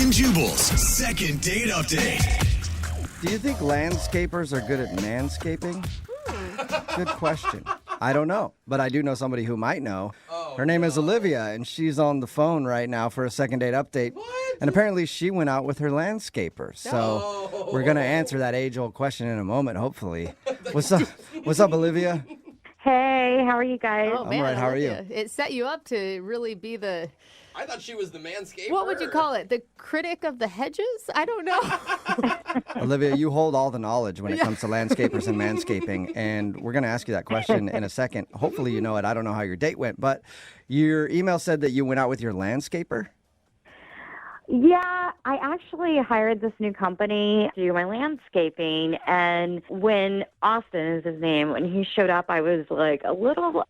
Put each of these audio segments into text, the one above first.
and Jubal's second date update. Do you think landscapers are good at manscaping? Good question. I don't know, but I do know somebody who might know. Her name is Olivia, and she's on the phone right now for a second date update. What? And apparently she went out with her landscaper. So we're going to answer that age-old question in a moment, hopefully. What's up? What's up, Olivia? Hey, how are you guys? Oh, I'm man, all right. How are you? Olivia. It set you up to really be the, I thought she was the manscaper. what would you call it? The critic of the hedges? I don't know. Olivia, you hold all the knowledge when it comes to landscapers and manscaping, and we're going to ask you that question in a second. Hopefully you know it. I don't know how your date went, but your email said that you went out with your landscaper? Yeah, I actually hired this new company to do my landscaping, and when Austin is his name, when he showed up, I was like a little,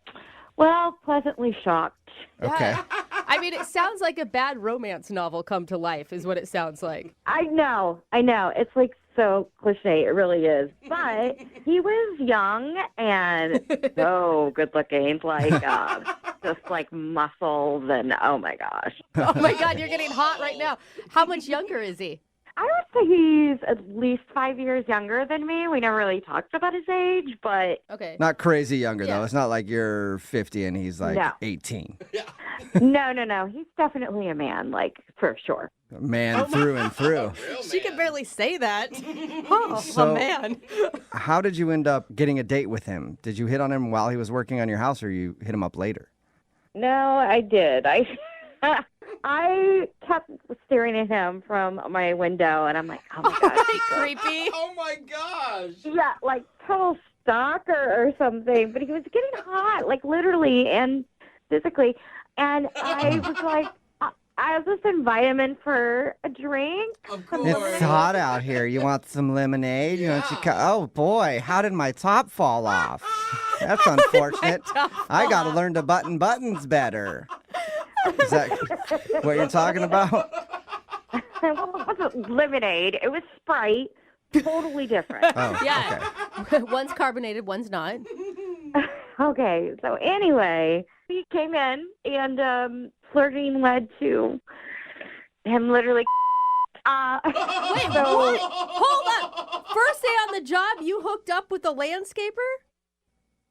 pleasantly shocked. Okay. Yeah. I mean, it sounds like a bad romance novel come to life is what it sounds like. I know. It's like so cliche. It really is. But he was young and so good looking, like just like muscles and oh my gosh. Oh, my God, you're getting hot right now. How much younger is he? I would say he's at least 5 years younger than me. We never really talked about his age, but Okay. Not crazy younger, Yeah. though. It's not like you're 50 and he's like No. 18. no. He's definitely a man, like for sure. Man through and through. Real She man. can barely say that. Oh, So- a man. How did you end up getting a date with him? Did you hit on him while he was working on your house, or you hit him up later? No, I did. I kept staring at him from my window, and I'm like, oh my gosh. Creepy. Oh my gosh. Yeah, like total stalker or something. But he was getting hot, like literally and physically. And I was like, I was just invite him in for a drink. Of course. It's hot out here. You want some lemonade? You want oh boy, how did my top fall off? That's unfortunate. I got to learn to button buttons better. Is that what you're talking about? It wasn't lemonade. It was Sprite. Totally different. Oh, Yeah. okay. One's carbonated, one's not. Okay, so anyway, he came in and flirting led to him literally. Wait, what? Hold up. First day on the job, you hooked up with the landscaper?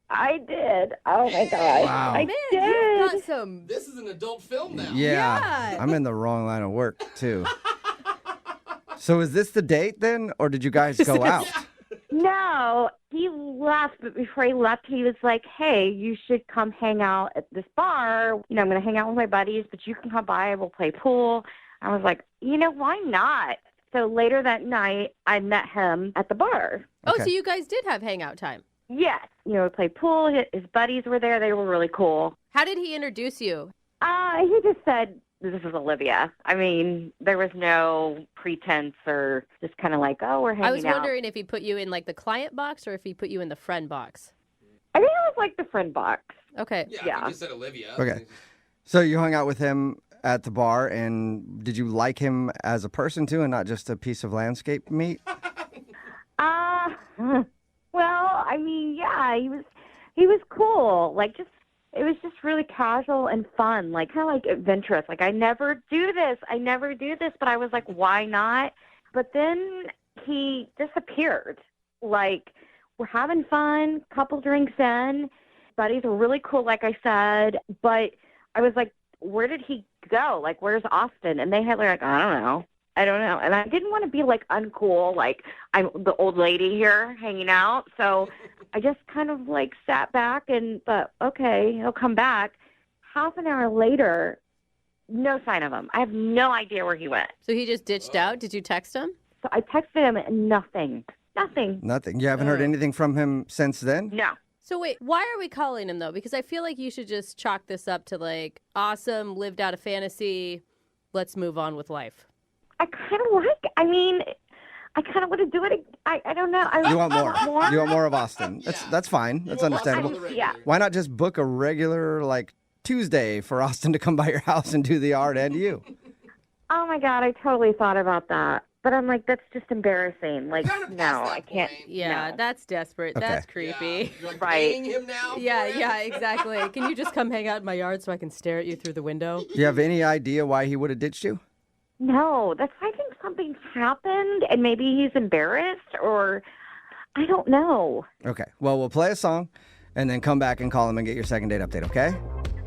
I did. Oh my gosh. Wow. I Man, did. you've got some... This is an adult film now. Yeah, Yeah. I'm in the wrong line of work too. So is this the date then, or did you guys go out? No, he left, but before he left, he was like, hey, you should come hang out at this bar. You know, I'm going to hang out with my buddies, but you can come by. We'll play pool. I was like, why not? So later that night, I met him at the bar. Oh, Okay. so you guys did have hangout time. Yes. We played pool. His buddies were there. They were really cool. How did he introduce you? He just said, this is Olivia. I mean, there was no pretense or just kind of like, oh, we're hanging out. I was wondering if he put you in like the client box or if he put you in the friend box. I think it was like the friend box. Okay. Yeah, Yeah. you just said Olivia. Okay. So you hung out with him at the bar, and did you like him as a person too, and not just a piece of landscape meat? Well, I mean, yeah, he was cool. Like, it was just really casual and fun, like kind of like adventurous. Like, I never do this, but I was like, why not? But then he disappeared. Like, we're having fun, couple drinks in, buddies were really cool, like I said, but I was like, where did he go? Like, where's Austin? And they had like, I don't know. And I didn't want to be like uncool, like I'm the old lady here hanging out. So I just kind of like sat back and thought, okay, he'll come back. Half an hour later, no sign of him. I have no idea where he went. So he just ditched out? Did you text him? So I texted him and nothing. Nothing. You haven't heard anything from him since then? No. So wait, why are we calling him though? Because I feel like you should just chalk this up to like, awesome, lived out a fantasy, let's move on with life. I kind of I kind of want to do it. I don't know. You want more? You want more of Austin? That's fine. That's want Austin understandable. on the regular. Yeah. Why not just book a regular like Tuesday for Austin to come by your house and do the art and you? Oh my God, I totally thought about that. But I'm like, that's just embarrassing. Like, Kinda past no, that I can't. point. Yeah, no. that's desperate. Okay. That's creepy. You're like Right. paying him now for Yeah, it? yeah, exactly. Can you just come hang out in my yard so I can stare at you through the window? Do you have any idea why he would have ditched you? No, that's why I think something's happened, and maybe he's embarrassed, or I don't know. Okay. Well, we'll play a song and then come back and call him and get your second date update, okay?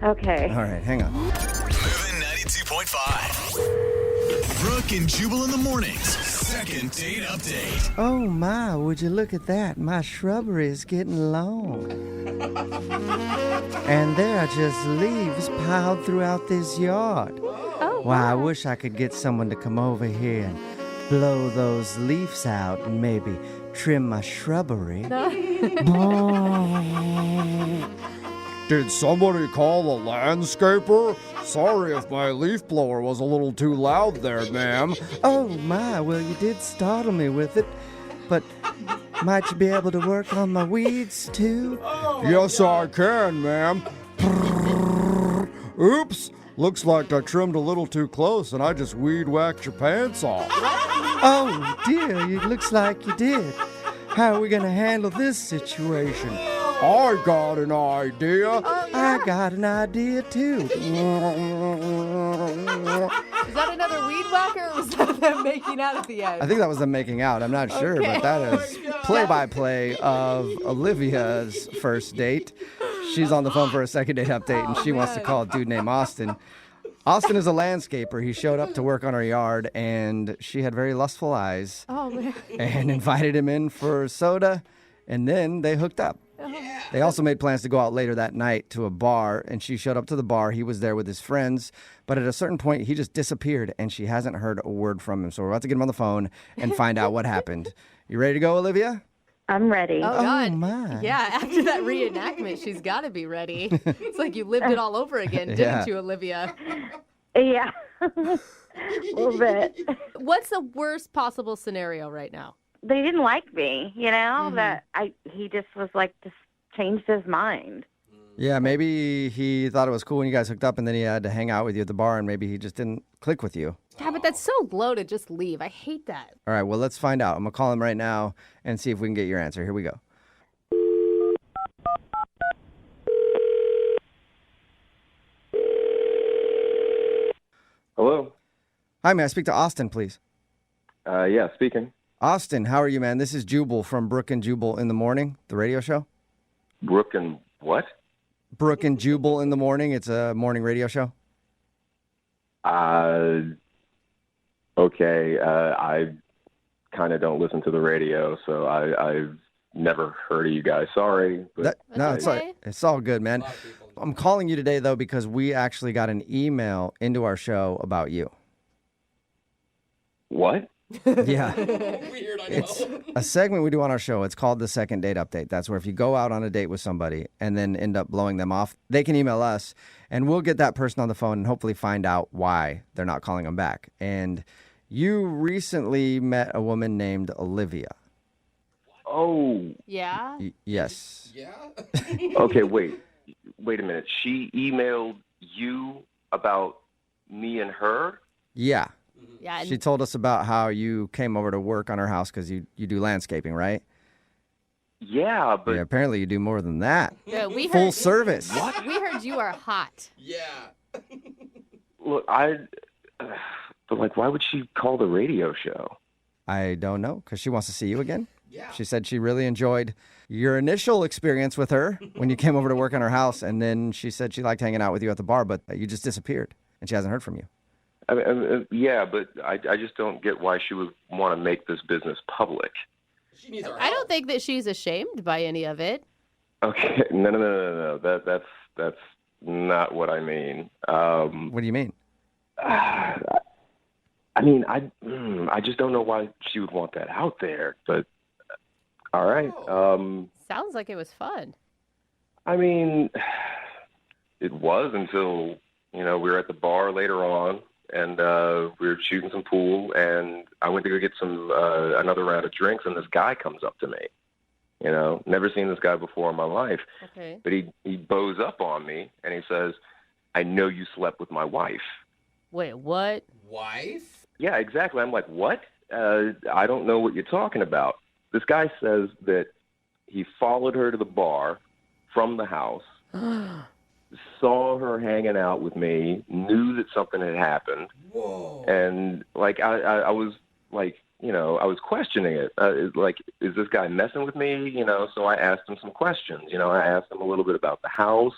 Okay. All right, hang on. Moving 92.5. Brooke and Jubal in the mornings. Second date update. Oh my, would you look at that? My shrubbery is getting long. And there are just leaves piled throughout this yard. Oh, Why, I wow. wish I could get someone to come over here and blow those leaves out and maybe trim my shrubbery. Did somebody call a landscaper? Sorry if my leaf blower was a little too loud there, ma'am. Oh my, well you did startle me with it. But might you be able to work on my weeds too? Yes, I can, ma'am. Oops, looks like I trimmed a little too close and I just weed whacked your pants off. Oh dear, it looks like you did. How are we gonna handle this situation? I got an idea. I got an idea too. Is that another weed whacker, or was that them making out at the end? I think that was them making out. I'm not sure, but that is play-by-play of Olivia's first date. She's on the phone for a second date update, and she wants to call a dude named Austin. Austin is a landscaper. He showed up to work on her yard, and she had very lustful eyes Oh, man. and invited him in for soda, and then they hooked up. They also made plans to go out later that night to a bar, and she showed up to the bar. He was there with his friends, but at a certain point, he just disappeared, and she hasn't heard a word from him. So we're about to get him on the phone and find out what happened. You ready to go, Olivia? I'm ready. Oh, God. my. Yeah, after that reenactment, she's got to be ready. It's like you lived it all over again, didn't Yeah. you, Olivia? Yeah. A little bit. What's the worst possible scenario right now? They didn't like me, that he just was like, just changed his mind. Yeah, maybe he thought it was cool when you guys hooked up, and then he had to hang out with you at the bar, and maybe he just didn't click with you. Yeah, but that's so low to just leave. I hate that. All right, well, let's find out. I'm going to call him right now and see if we can get your answer. Here we go. Hello. Hi, may I speak to Austin, please? Yeah, speaking. Austin, how are you, man? This is Jubal from Brooke and Jubal in the Morning, the radio show. Brooke and what? Brooke and Jubal in the Morning. It's a morning radio show. Okay. I kind of don't listen to the radio, so I've never heard of you guys. Sorry. But No, okay. it's all good, man. A lot of people. I'm calling you today, though, because we actually got an email into our show about you. what? Yeah. Weird, I know. It's a segment we do on our show. It's called the Second Date Update. That's where if you go out on a date with somebody and then end up blowing them off, they can email us, and we'll get that person on the phone and hopefully find out why they're not calling them back. And you recently met a woman named Olivia. Oh, Yeah? Yes. Yeah? okay. Wait a minute. She emailed you about me and her? Yeah. Yeah. She told us about how you came over to work on her house because you do landscaping, right? Yeah, but Yeah, apparently you do more than that. Yeah, we Full heard, service. We heard you are hot. Yeah. look, but like, why would she call the radio show? I don't know, because she wants to see you again. Yeah. She said she really enjoyed your initial experience with her when you came over to work on her house, and then she said she liked hanging out with you at the bar, but you just disappeared, and she hasn't heard from you. I mean, yeah, but I just don't get why she would want to make this business public. She needs our I help. don't think that she's ashamed by any of it. Okay, no. That's not what I mean. What do you mean? I just don't know why she would want that out there. But all right. Sounds like it was fun. I mean, it was until we were at the bar later on, and we were shooting some pool, and I went to go get some another round of drinks, and this guy comes up to me. Never seen this guy before in my life, Okay. but he bows up on me, and he says, "I know you slept with my wife." Wait, what? Wife? Yeah, exactly. I'm like, what? I don't know what you're talking about. This guy says that he followed her to the bar from the house, saw her hanging out with me, knew that something had happened, Whoa. and like I was like, I was questioning it. Like, is this guy messing with me? So I asked him some questions. I asked him a little bit about the house.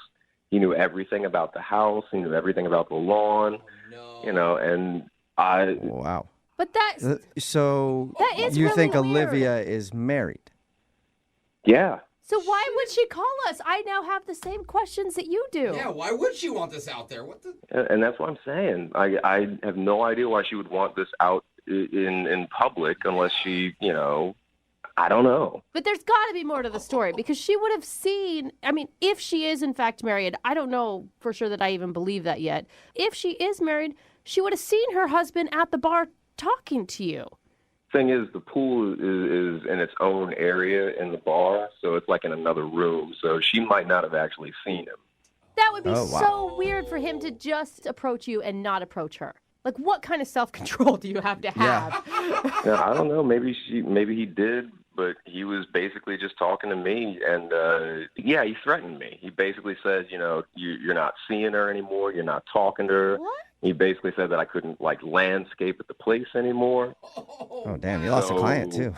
He knew everything about the house. He knew everything about the lawn. No. And I. Wow. But that's So That is you really think weird. Olivia is married? Yeah. so why would she call us? I now have the same questions that you do. Yeah, why would she want this out there? What the? And that's what I'm saying. I have no idea why she would want this out in public unless she, I don't know. But there's got to be more to the story because she would have seen, if she is in fact married, I don't know for sure that I even believe that yet. If she is married, she would have seen her husband at the bar talking to you. Thing is, the pool is in its own area in the bar, so it's like in another room. So she might not have actually seen him. That would be Oh, wow. so weird for him to just approach you and not approach her. Like, what kind of self-control do you have to have? Yeah, I don't know. Maybe he did, but he was basically just talking to me, and he threatened me. He basically says, you're not seeing her anymore. You're not talking to her. What? He basically said that I couldn't landscape at the place anymore. Oh, damn. You lost a client, too.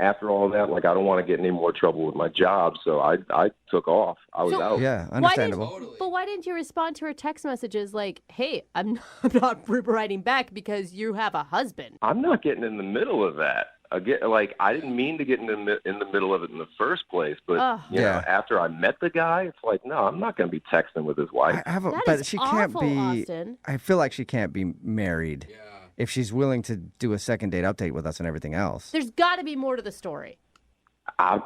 After all that, I don't want to get in any more trouble with my job, so I took off. I was out. Yeah, understandable. Totally. But why didn't you respond to her text messages like, hey, I'm not writing back because you have a husband? I'm not getting in the middle of that. Again, I didn't mean to get in the middle of it in the first place, but Ugh. after I met the guy, it's like, no, I'm not going to be texting with his wife. That but is she can't awful, be. Austin. I feel like she can't be married Yeah. if she's willing to do a second date update with us and everything else. There's got to be more to the story. I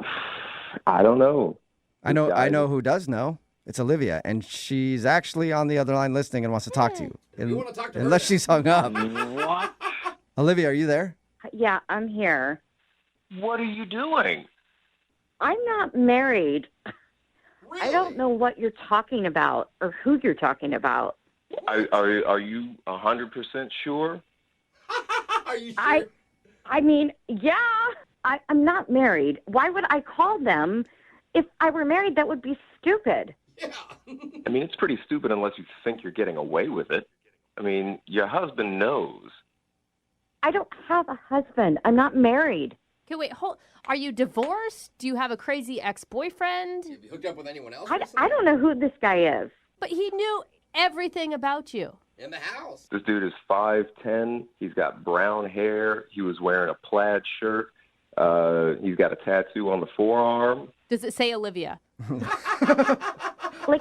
don't know. I know who does know. It's Olivia, and she's actually on the other line listening and wants to talk to you. We wanna talk to her Unless now. she's hung up. What? Olivia, are you there? Yeah, I'm here. What are you doing? I'm not married. Really? I don't know what you're talking about or who you're talking about. Are you 100% sure? Are you sure? I mean, yeah, I'm not married. Why would I call them? If I were married, that would be stupid. Yeah. I mean, it's pretty stupid unless you think you're getting away with it. I mean, your husband knows. I don't have a husband. I'm not married. Okay, wait, are you divorced? Do you have a crazy ex-boyfriend? Have you hooked up with anyone else? I recently? don't know who this guy is. But he knew everything about you. In the house. This dude is 5'10". He's got brown hair. He was wearing a plaid shirt. He's got a tattoo on the forearm. Does it say Olivia?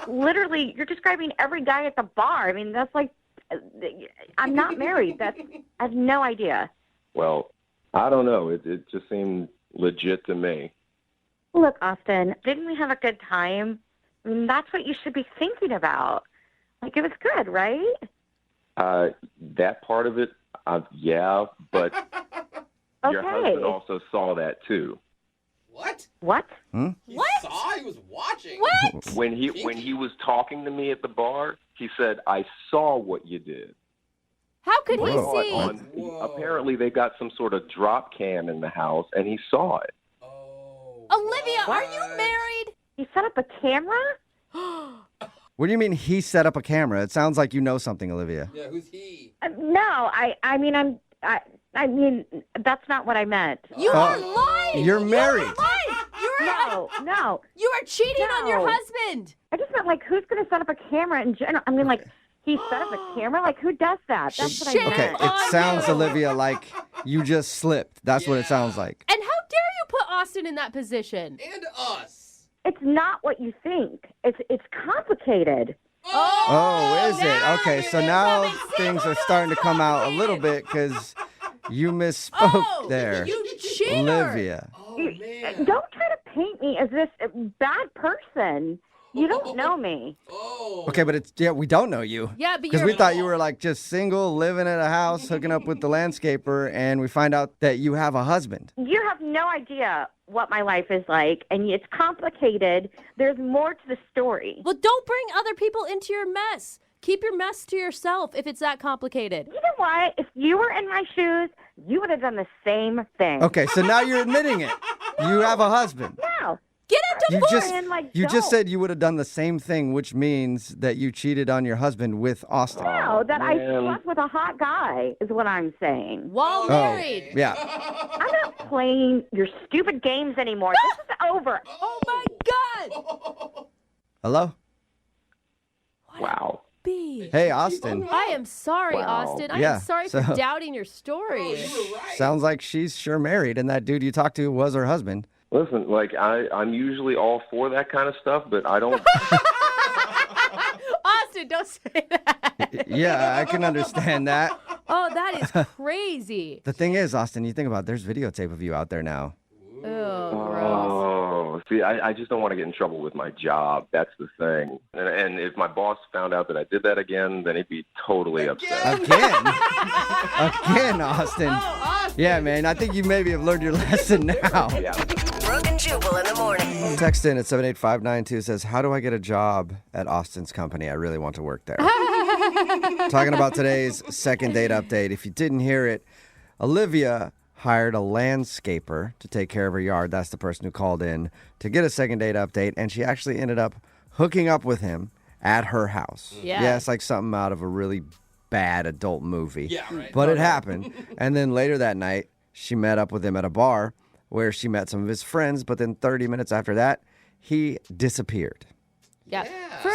Literally, you're describing every guy at the bar. I mean, that's I'm not married. I have no idea. Well, I don't know. It just seemed legit to me. Look, Austin, didn't we have a good time? I mean, that's what you should be thinking about. It was good, right? That part of it, yeah, but your Okay. husband also saw that too. What? What? He What? saw? He was watching. What? When he was talking to me at the bar, he said, "I saw what you did." How could he Whoa. see? Whoa. Apparently, they got some sort of drop cam in the house, and he saw it. Oh. Olivia, are you what? married? He set up a camera? What do you mean he set up a camera? It sounds like you know something, Olivia. Yeah, who's he? No, I mean, that's not what I meant. You are lying. You're married. You are lying. No. You are cheating on your No. husband. I just meant, who's going to set up a camera in general? I mean, he set up a camera? Who does that? That's what I Shame Okay, meant. on it sounds, you. Olivia, like you just slipped. That's what it sounds like. And how dare you put Austin in that position? And us. It's not what you think. It's complicated. Oh, is it? now Okay, you're so now becoming things are starting to come out a little bit because you misspoke Oh, there. you cheater. Olivia. Oh, man. Don't try to paint me as this bad person. You don't know me. Oh. Okay, but we don't know you. Yeah, but Because you're we thought you were just single, living at a house, hooking up with the landscaper, and we find out that you have a husband. You have no idea what my life is like, and it's complicated. There's more to the story. Well, don't bring other people into your mess. Keep your mess to yourself if it's that complicated. You know what? If you were in my shoes, you would have done the same thing. Okay, so now you're admitting it. You have a husband. No. Get into You just And, like, you just don't. said you would have done the same thing, which means that you cheated on your husband with Austin. No, that I man. slept with a hot guy is what I'm saying. While Oh, married. yeah. I'm not playing your stupid games anymore. This is over. Oh my God. Hello? Wow. B. Hey, Austin. I am sorry, Wow. Austin. I Yeah, am sorry so- for doubting your story. Sounds like she's sure married, and that dude you talked to was her husband. Listen, like I'm usually all for that kind of stuff, but I don't. Austin, don't say that. Yeah, I can understand that. Oh, that is crazy. The thing is, Austin, you think about it, there's videotape of you out there now. Oh, gross. Oh, see, I just don't want to get in trouble with my job. That's the thing. And if my boss found out that I did that again, then he'd be totally upset. Again? Again, Austin. Yeah, man, I think you maybe have learned your lesson now. Yeah. Brooke and Jubal in the morning. Text in at 78592 says, how do I get a job at Austin's company? I really want to work there. Talking about today's second date update. If you didn't hear it, Olivia hired a landscaper to take care of her yard. That's the person who called in to get a second date update, and she actually ended up hooking up with him at her house. Yeah. It's like something out of a really bad adult movie. Yeah, right. But it happened. And then later that night, she met up with him at a bar where she met some of his friends, but then 30 minutes after that, he disappeared. Yeah.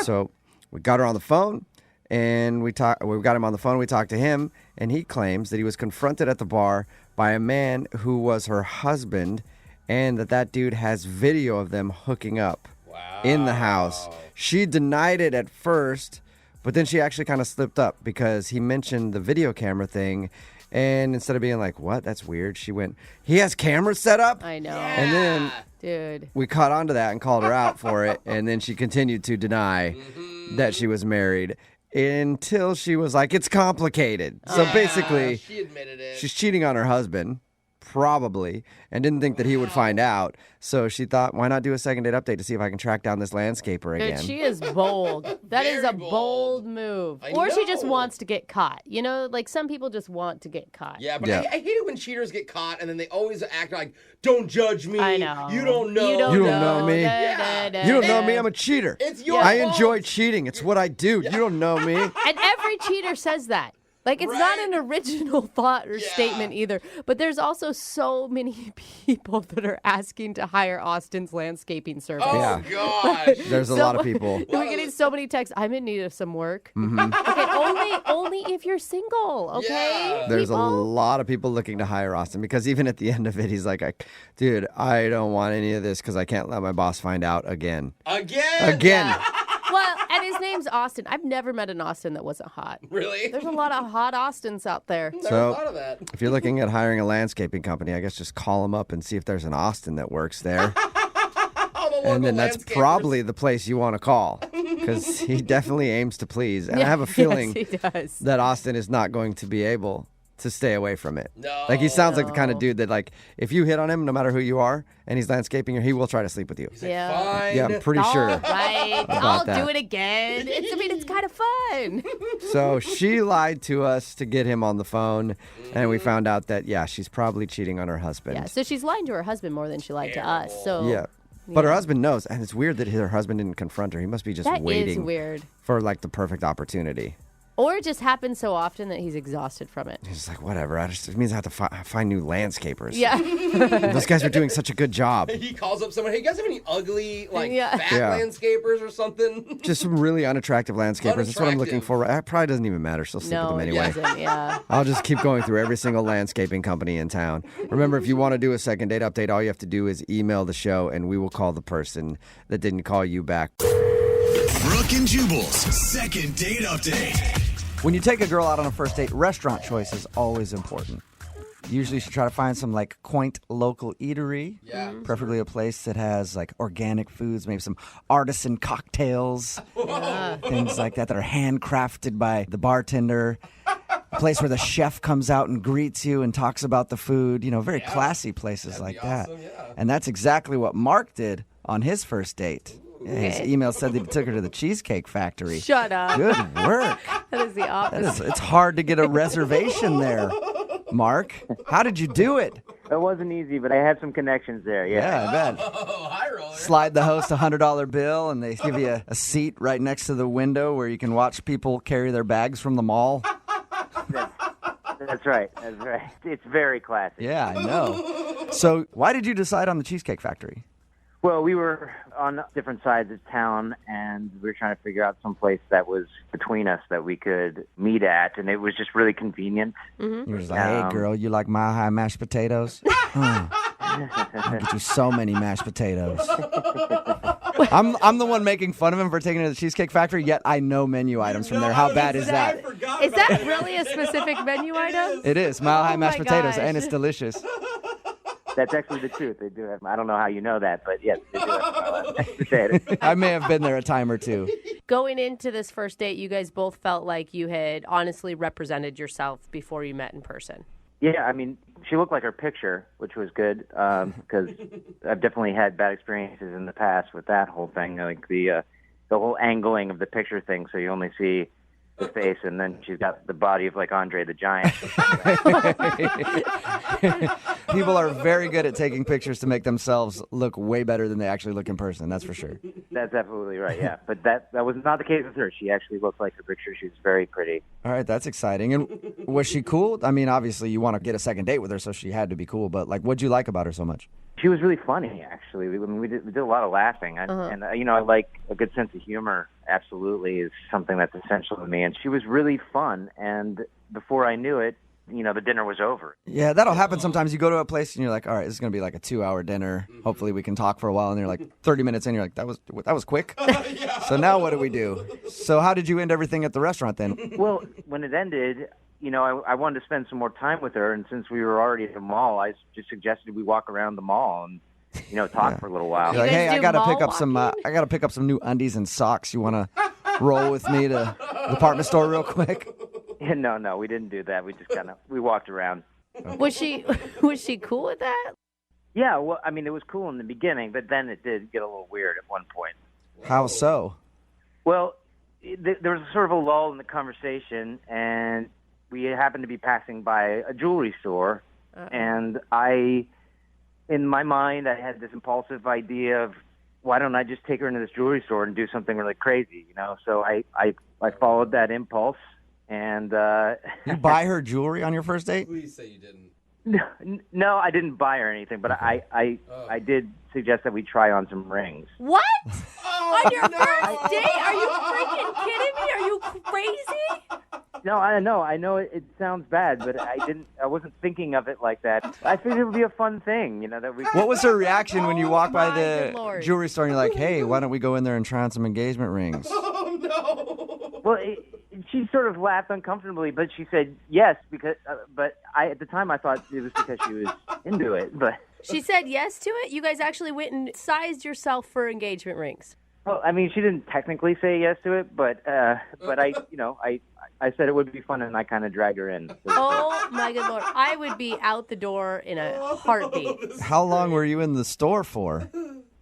So we got her on the phone, and we got him on the phone. We talked to him, and he claims that he was confronted at the bar by a man who was her husband, and that dude has video of them hooking up in the house. She denied it at first, but then she actually kind of slipped up because he mentioned the video camera thing, and instead of being like, what, that's weird, she went, he has cameras set up? I know. And then Dude. we caught on to that and called her out for it, and then she continued to deny that she was married until she was like, it's complicated. So basically, She admitted it. she's cheating on her husband, probably, and didn't think that he would find out. So she thought, why not do a second date update to see if I can track down this landscaper Dude, again? she is bold. That is Very a bold move. I Or she just know. wants to get caught. You know, like some people just want to get caught. Yeah, but Yeah. I hate it when cheaters get caught and then they always act like, don't judge me. I know. You don't know. You don't, You don't know me. You don't know me, I'm a And cheater. It's your I fault. enjoy cheating. It's what I do. You don't know me. every cheater says that. Like, it's not Right? an original thought or Yeah. statement either. But there's also so many people that are asking to hire Austin's landscaping service. Oh, Yeah. gosh. There's a lot of people. We're getting so many texts. I'm in need of some work. Mm-hmm. Okay, only if you're single. Okay. Yeah. There's a People? lot of people looking to hire Austin because even at the end of it, he's like, dude, I don't want any of this because I can't let my boss find out again. Again. Well, and his name's Austin. I've never met an Austin that wasn't hot. Really? There's a lot of hot Austins out there. Never So- thought of that. If you're looking at hiring a landscaping company, I guess just call them up and see if there's an Austin that works there. And then that's probably the place you want to call because he definitely aims to please. And I have a feeling Yes, he does. that Austin is not going to be able to stay away from it. No. Like he sounds like the kind of dude that like if you hit on him, no matter who you are, and he's landscaping, he will try to sleep with you. Yeah. Fine. Yeah, I'm pretty sure. All right. about I'll that. do it again. It's kind of fun. So she lied to us to get him on the phone, and we found out that yeah, she's probably cheating on her husband. Yeah. So she's lying to her husband more than she lied to us. So Yeah. But her husband knows, and it's weird that her husband didn't confront her. He must be just that is waiting weird. for like the perfect opportunity. Or it just happens so often that he's exhausted from it. He's like, whatever. It means I have to find new landscapers. Yeah. Those guys are doing such a good job. He calls up someone, hey, you guys have any ugly, like, Yeah. fat Yeah. landscapers or something? Just some really unattractive landscapers. That's what I'm looking Unattractive. for. It probably doesn't even matter. She'll sleep with No, them it anyway. doesn't. Yeah. I'll just keep going through every single landscaping company in town. Remember, if you want to do a second date update, all you have to do is email the show, and we will call the person that didn't call you back. Brooke and Jubal's second date update. When you take a girl out on a first date, restaurant choice is always important. Usually you should try to find some like quaint local eatery. Yeah. Preferably a place that has like organic foods, maybe some artisan cocktails, things like that are handcrafted by the bartender. A place where the chef comes out and greets you and talks about the food. You know, very classy places like that. awesome, yeah. And that's exactly what Mark did on his first date. Yeah, his email said that he took her to the Cheesecake Factory. Shut up. Good work. That is the opposite. It's hard to get a reservation there, Mark. How did you do it? It wasn't easy, but I had some connections there. Yeah. Yeah, I bet. Oh, hi, slide the host a $100 bill, and they give you a seat right next to the window where you can watch people carry their bags from the mall. That's right. That's right. It's very classic. Yeah, I know. So why did you decide on the Cheesecake Factory? Well, we were on different sides of town, and we were trying to figure out some place that was between us that we could meet at, and it was just really convenient. You were just like, hey, girl, you like Mile High mashed potatoes? I'll get you so many mashed potatoes. I'm the one making fun of him for taking it to the Cheesecake Factory, yet I know menu items from there. How bad is that? Is that really a specific menu item? It is. Mile High mashed potatoes, gosh. and it's delicious. That's actually the truth. They do have. I don't know how you know that, but yes, they do have mashed potatoes. I may have been there a time or two. Going into this first date, you guys both felt like you had honestly represented yourself before you met in person. Yeah, I mean, she looked like her picture, which was good, because I've definitely had bad experiences in the past with that whole thing, like the whole angling of the picture thing, so you only see the face, and then she's got the body of, like, Andre the Giant. People are very good at taking pictures to make themselves look way better than they actually look in person, that's for sure. That's absolutely right, yeah. But that was not the case with her. She actually looked like her picture. She was very pretty. All right, that's exciting. And was she cool? I mean, obviously you want to get a second date with her, so she had to be cool, but, like, what'd you like about her so much? She was really funny, actually. We did a lot of laughing. And, I like a good sense of humor, absolutely, is something that's essential to me. And she was really fun. And before I knew it, the dinner was over. Yeah, that'll happen sometimes. You go to a place and you're like, all right, this is going to be like a 2-hour dinner. Hopefully we can talk for a while. And you're like 30 minutes in, you're like, that was quick. So now what do we do? So how did you end everything at the restaurant then? Well, when it ended, I wanted to spend some more time with her. And since we were already at the mall, I just suggested we walk around the mall and, talk for a little while. You're like, hey, I got to pick up some new undies and socks. You want to roll with me to the department store real quick? Yeah, no, we didn't do that. We just we walked around. Was she cool with that? Yeah, well, I mean, it was cool in the beginning, but then it did get a little weird at one point. How so? Well, there was sort of a lull in the conversation, and we happened to be passing by a jewelry store, and in my mind, I had this impulsive idea of, why don't I just take her into this jewelry store and do something really crazy, So I followed that impulse. And you buy her jewelry on your first date? Please say you didn't. No, I didn't buy her anything, but I did suggest that we try on some rings. What? On your first date? Are you freaking kidding me? Are you crazy? No, I know it sounds bad, but I wasn't thinking of it like that. I figured it would be a fun thing, that we. What was her reaction when you walked by the Lord. jewelry store and you're like, hey, why don't we go in there and try on some engagement rings? Oh, no. Well, she sort of laughed uncomfortably, but she said yes because. But at the time I thought it was because she was into it. But she said yes to it. You guys actually went and sized yourself for engagement rings. Well, I mean, she didn't technically say yes to it, but I said it would be fun, and I kind of dragged her in. Oh my good Lord! I would be out the door in a heartbeat. How long were you in the store for?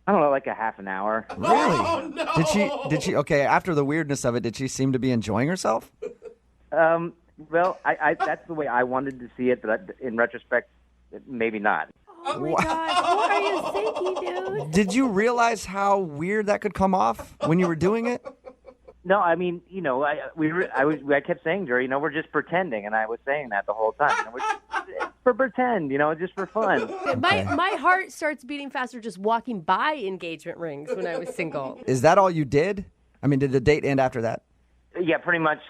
I don't know, like a half an hour. Really? Oh, no. Did she, okay, after the weirdness of it, did she seem to be enjoying herself? Well, I that's the way I wanted to see it, but in retrospect, maybe not. Oh my gosh, what are you thinking, dude? Did you realize how weird that could come off when you were doing it? No, I mean, I kept saying to her, we're just pretending, and I was saying that the whole time. It's for pretend, just for fun. My heart starts beating faster just walking by engagement rings when I was single. Is that all you did? I mean, did the date end after that? Yeah, pretty much.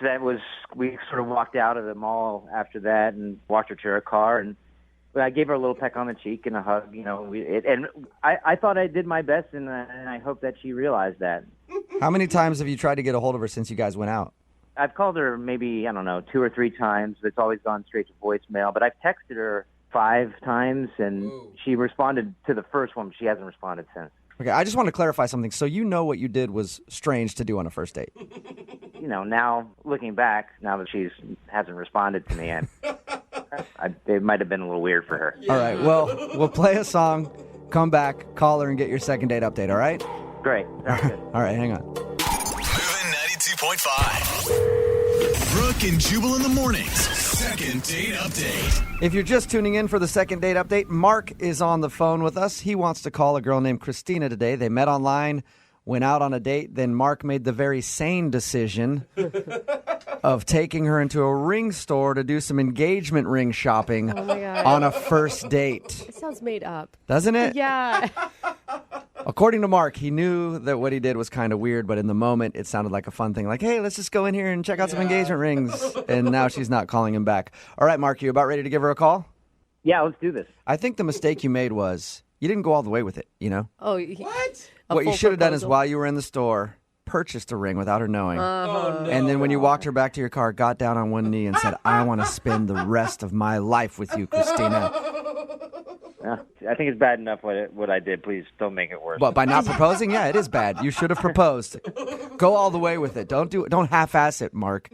We sort of walked out of the mall after that and walked her to her car, and I gave her a little peck on the cheek and a hug. And I thought I did my best, and I hope that she realized that. How many times have you tried to get a hold of her since you guys went out? I've called her maybe, 2 or 3 times. It's always gone straight to voicemail. But I've texted her 5 times, and she responded to the first one, but she hasn't responded since. Okay, I just want to clarify something. So you know what you did was strange to do on a first date? Now, looking back, now that she hasn't responded to me, it might have been a little weird for her. All right, well, we'll play a song, come back, call her, and get your second date update, all right? Great. Sounds good. All right, hang on. Moving 92.5. Brooke and Jubal in the mornings. Second Second date update. If you're just tuning in for the second date update, Mark is on the phone with us. He wants to call a girl named Christina today. They met online, went out on a date. Then Mark made the very sane decision of taking her into a ring store to do some engagement ring shopping on a first date. It sounds made up. Doesn't it? Yeah. According to Mark, he knew that what he did was kind of weird, but in the moment, it sounded like a fun thing. Like, hey, let's just go in here and check out some engagement rings. And now she's not calling him back. All right, Mark, you about ready to give her a call? Yeah, let's do this. I think the mistake you made was you didn't go all the way with it, you know? Oh, What? What you should have done is while you were in the store, purchased a ring without her knowing. Oh, no. And then when you walked her back to your car, got down on one knee and said, I want to spend the rest of my life with you, Christina. I think it's bad enough what I did. Please don't make it worse. But by not proposing, yeah, it is bad. You should have proposed. Go all the way with it. Don't half-ass it, Mark.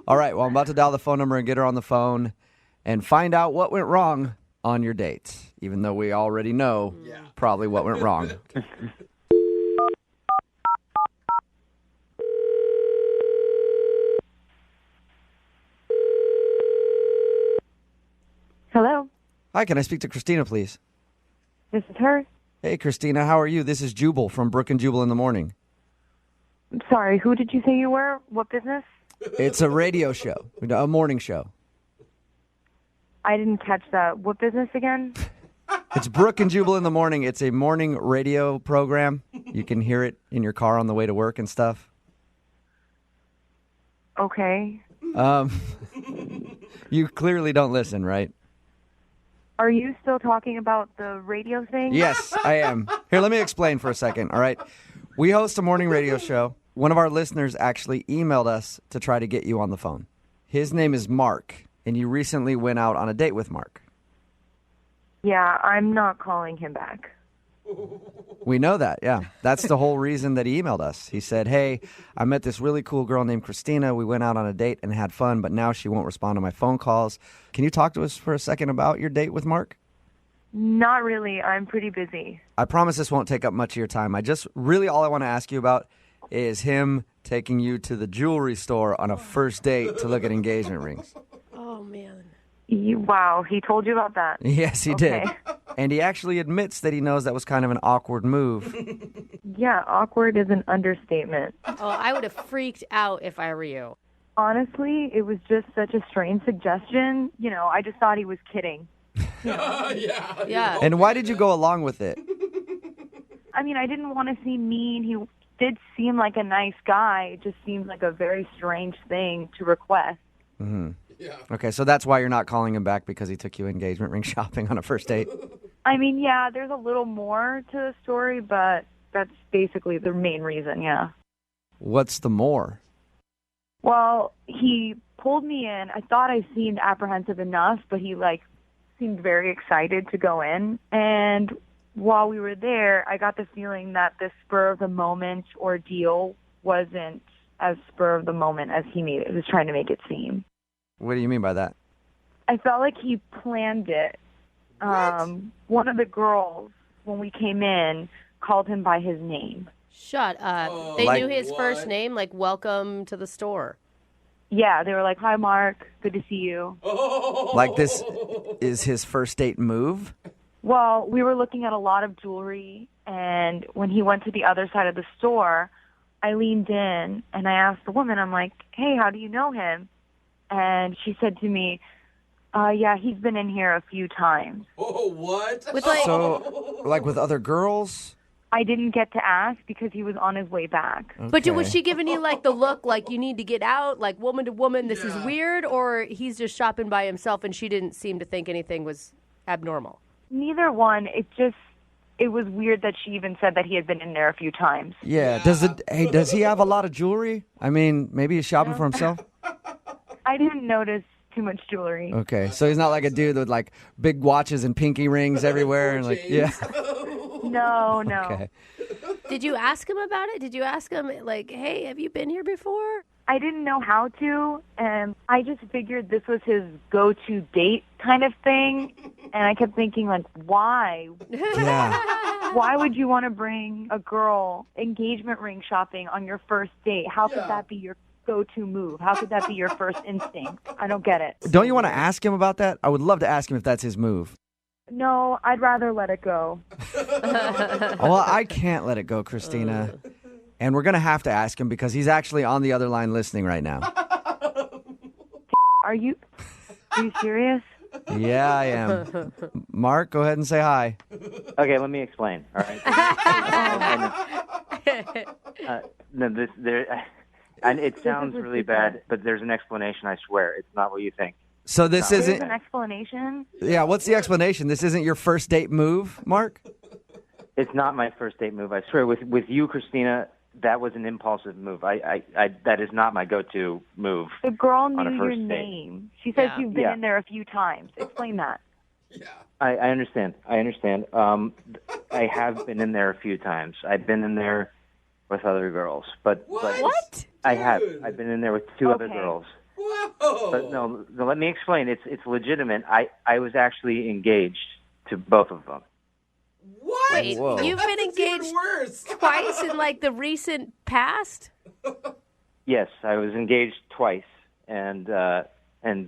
All right, well, I'm about to dial the phone number and get her on the phone and find out what went wrong on your date, even though we already know probably what went wrong. Hello, Hi, can I speak to Christina, please? this is her. Hey, Christina, how are you? This is Jubal from Brooke and Jubal in the morning. I'm sorry, who did you say you were? What business? It's a radio show, a morning show. I didn't catch that. What business again? It's Brooke and Jubal in the morning. It's a morning radio program. You can hear it in your car on the way to work and stuff. Okay. You clearly don't listen, right? Are you still talking about the radio thing? Yes, I am. Here, let me explain for a second, all right? We host a morning radio show. One of our listeners actually emailed us to try to get you on the phone. His name is Mark, and you recently went out on a date with Mark. Yeah, I'm not calling him back. We know that, yeah. That's the whole reason that he emailed us. He said, hey, I met this really cool girl named Christina. We went out on a date and had fun, but now she won't respond to my phone calls. Can you talk to us for a second about your date with Mark? Not really. I'm pretty busy. I promise this won't take up much of your time. All I want to ask you about is him taking you to the jewelry store on a first date to look at engagement rings. Oh, man. Wow, he told you about that? Yes, he did. And he actually admits that he knows that was kind of an awkward move. Yeah, awkward is an understatement. Oh, I would have freaked out if I were you. Honestly, it was just such a strange suggestion. You know, I just thought he was kidding. Yeah. And why did you go along with it? I mean, I didn't want to seem mean. He did seem like a nice guy. It just seemed like a very strange thing to request. Mm-hmm. Yeah. Okay, so that's why you're not calling him back, because he took you engagement ring shopping on a first date? I mean, yeah, there's a little more to the story, but that's basically the main reason, yeah. What's the more? Well, he pulled me in. I thought I seemed apprehensive enough, but he, seemed very excited to go in. And while we were there, I got the feeling that this spur-of-the-moment ordeal wasn't as spur-of-the-moment as he was trying to make it seem. What do you mean by that? I felt like he planned it. One of the girls, when we came in, called him by his name. Shut up. They knew his first name, like, welcome to the store. Yeah, they were like, hi, Mark. Good to see you. Like this is his first date move? Well, we were looking at a lot of jewelry, and when he went to the other side of the store, I leaned in, and I asked the woman, I'm like, hey, how do you know him? And she said to me, yeah, he's been in here a few times. Oh, what? So, with other girls? I didn't get to ask because he was on his way back. Okay. But was she giving you, the look, you need to get out, woman to woman, this is weird? Or he's just shopping by himself and she didn't seem to think anything was abnormal? Neither one. It was weird that she even said that he had been in there a few times. Yeah. Does he have a lot of jewelry? I mean, maybe he's shopping for himself? I didn't notice too much jewelry. Okay, so he's not like a dude with big watches and pinky rings everywhere and yeah. No. Okay. Did you ask him about it? Did you ask him hey, have you been here before? I didn't know how to, and I just figured this was his go-to date kind of thing, and I kept thinking why? Yeah. Why would you want to bring a girl engagement ring shopping on your first date? How could that be your go-to move? How could that be your first instinct? I don't get it. Don't you want to ask him about that? I would love to ask him if that's his move. No, I'd rather let it go. Well, I can't let it go, Christina. And we're going to have to ask him because he's actually on the other line listening right now. Are you serious? Yeah, I am. Mark, go ahead and say hi. Okay, let me explain. All right. And it sounds really bad, but there's an explanation. I swear, it's not what you think. So this isn't... There's an explanation? Yeah, what's the explanation? This isn't your first date move, Mark? It's not my first date move. I swear, with you, Christina, that was an impulsive move. That is not my go-to move. The girl on a knew first your date. name. She says you've been in there a few times. Explain that. Yeah. I understand. I have been in there a few times. I've been in there with other girls, but What? I have. I've been in there with two other Okay. girls. Whoa. But no, let me explain. It's legitimate. I was actually engaged to both of them. What? Wait, Whoa. you've been That's even engaged worse. twice in like the recent past? Yes, I was engaged twice, and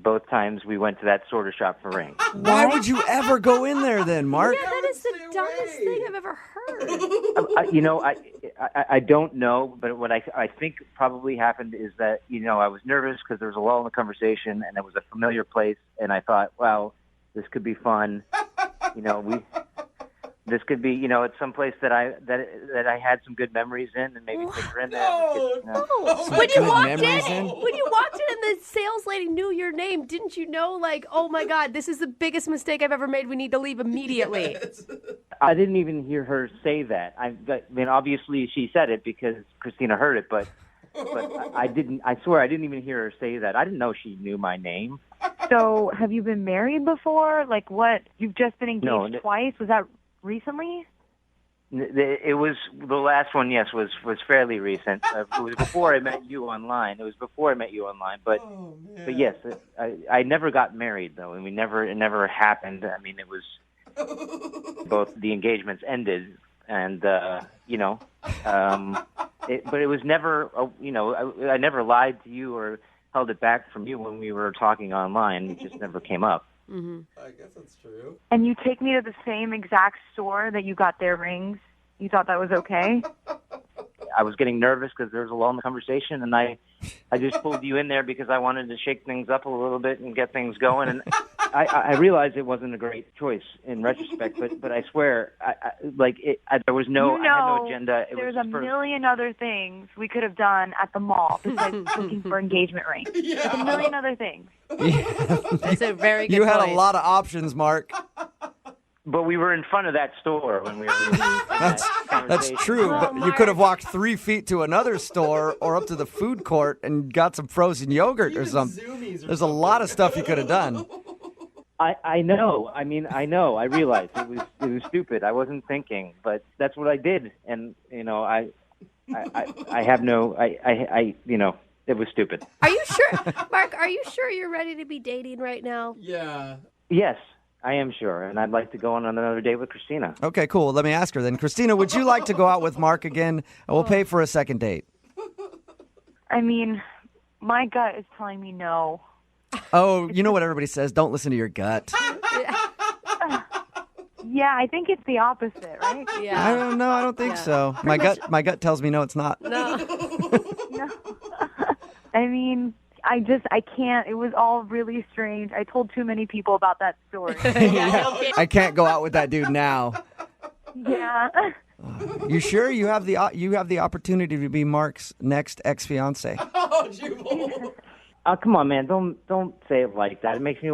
both times we went to that sort of shop for rings. Why would you ever go in there then, Mark? Yeah, that is the Stay dumbest away. thing I've ever heard. I don't know, but what I think probably happened is that I was nervous because there was a lull in the conversation, and it was a familiar place, and I thought, wow, this could be fun. This could be, it's some place that I had some good memories in, and maybe take her in there. When you good walked memories in? when you walked in and the sales lady knew your name, didn't you know, like, oh my God, this is the biggest mistake I've ever made. We need to leave immediately. I didn't even hear her say that. I mean, obviously she said it because Christina heard it, but I didn't. I swear I didn't even hear her say that. I didn't know she knew my name. So, have you been married before? Like, what? You've just been engaged No, twice? Was that recently? It was the last one. Yes, was fairly recent. It was before I met you online. But but yes, I never got married though, and it never happened. I mean, it was both the engagements ended, and but it was never. I never lied to you or held it back from you when we were talking online. It just never came up. Mm-hmm. I guess that's true. And you take me to the same exact store that you got their rings? You thought that was okay? I was getting nervous because there was a lull in the conversation, and I just pulled you in there because I wanted to shake things up a little bit and get things going. And I realized it wasn't a great choice in retrospect, but I swear, there was no, I had no agenda. There's a million other things we could have done at the mall besides looking for engagement rings. There's a million other things. That's a very good You had point. a lot of options, Mark. But we were in front of that store when we were in That's conversation. true, but you could have walked 3 feet to another store or up to the food court and got some frozen yogurt or something. There's a lot of stuff you could have done. I know. I mean, I know. I realized it was stupid. I wasn't thinking, but that's what I did, and I have no. It was stupid. Are you sure, Mark, are you sure you're ready to be dating right now? Yeah. Yes, I am sure, and I'd like to go on another date with Christina. Okay, cool. Let me ask her then. Christina, would you like to go out with Mark again? We'll pay for a second date. I mean, my gut is telling me no. Oh, you know what everybody says? Don't listen to your gut. Yeah, I think it's the opposite, right? Yeah. I don't know. I don't think so. My gut tells me no, it's not. No. No. I mean, I can't. It was all really strange. I told too many people about that story. I can't go out with that dude now. Yeah. You sure you have the opportunity to be Mark's next ex-fiance? Oh, Jubal. Oh, come on, man! Don't say it like that. It makes me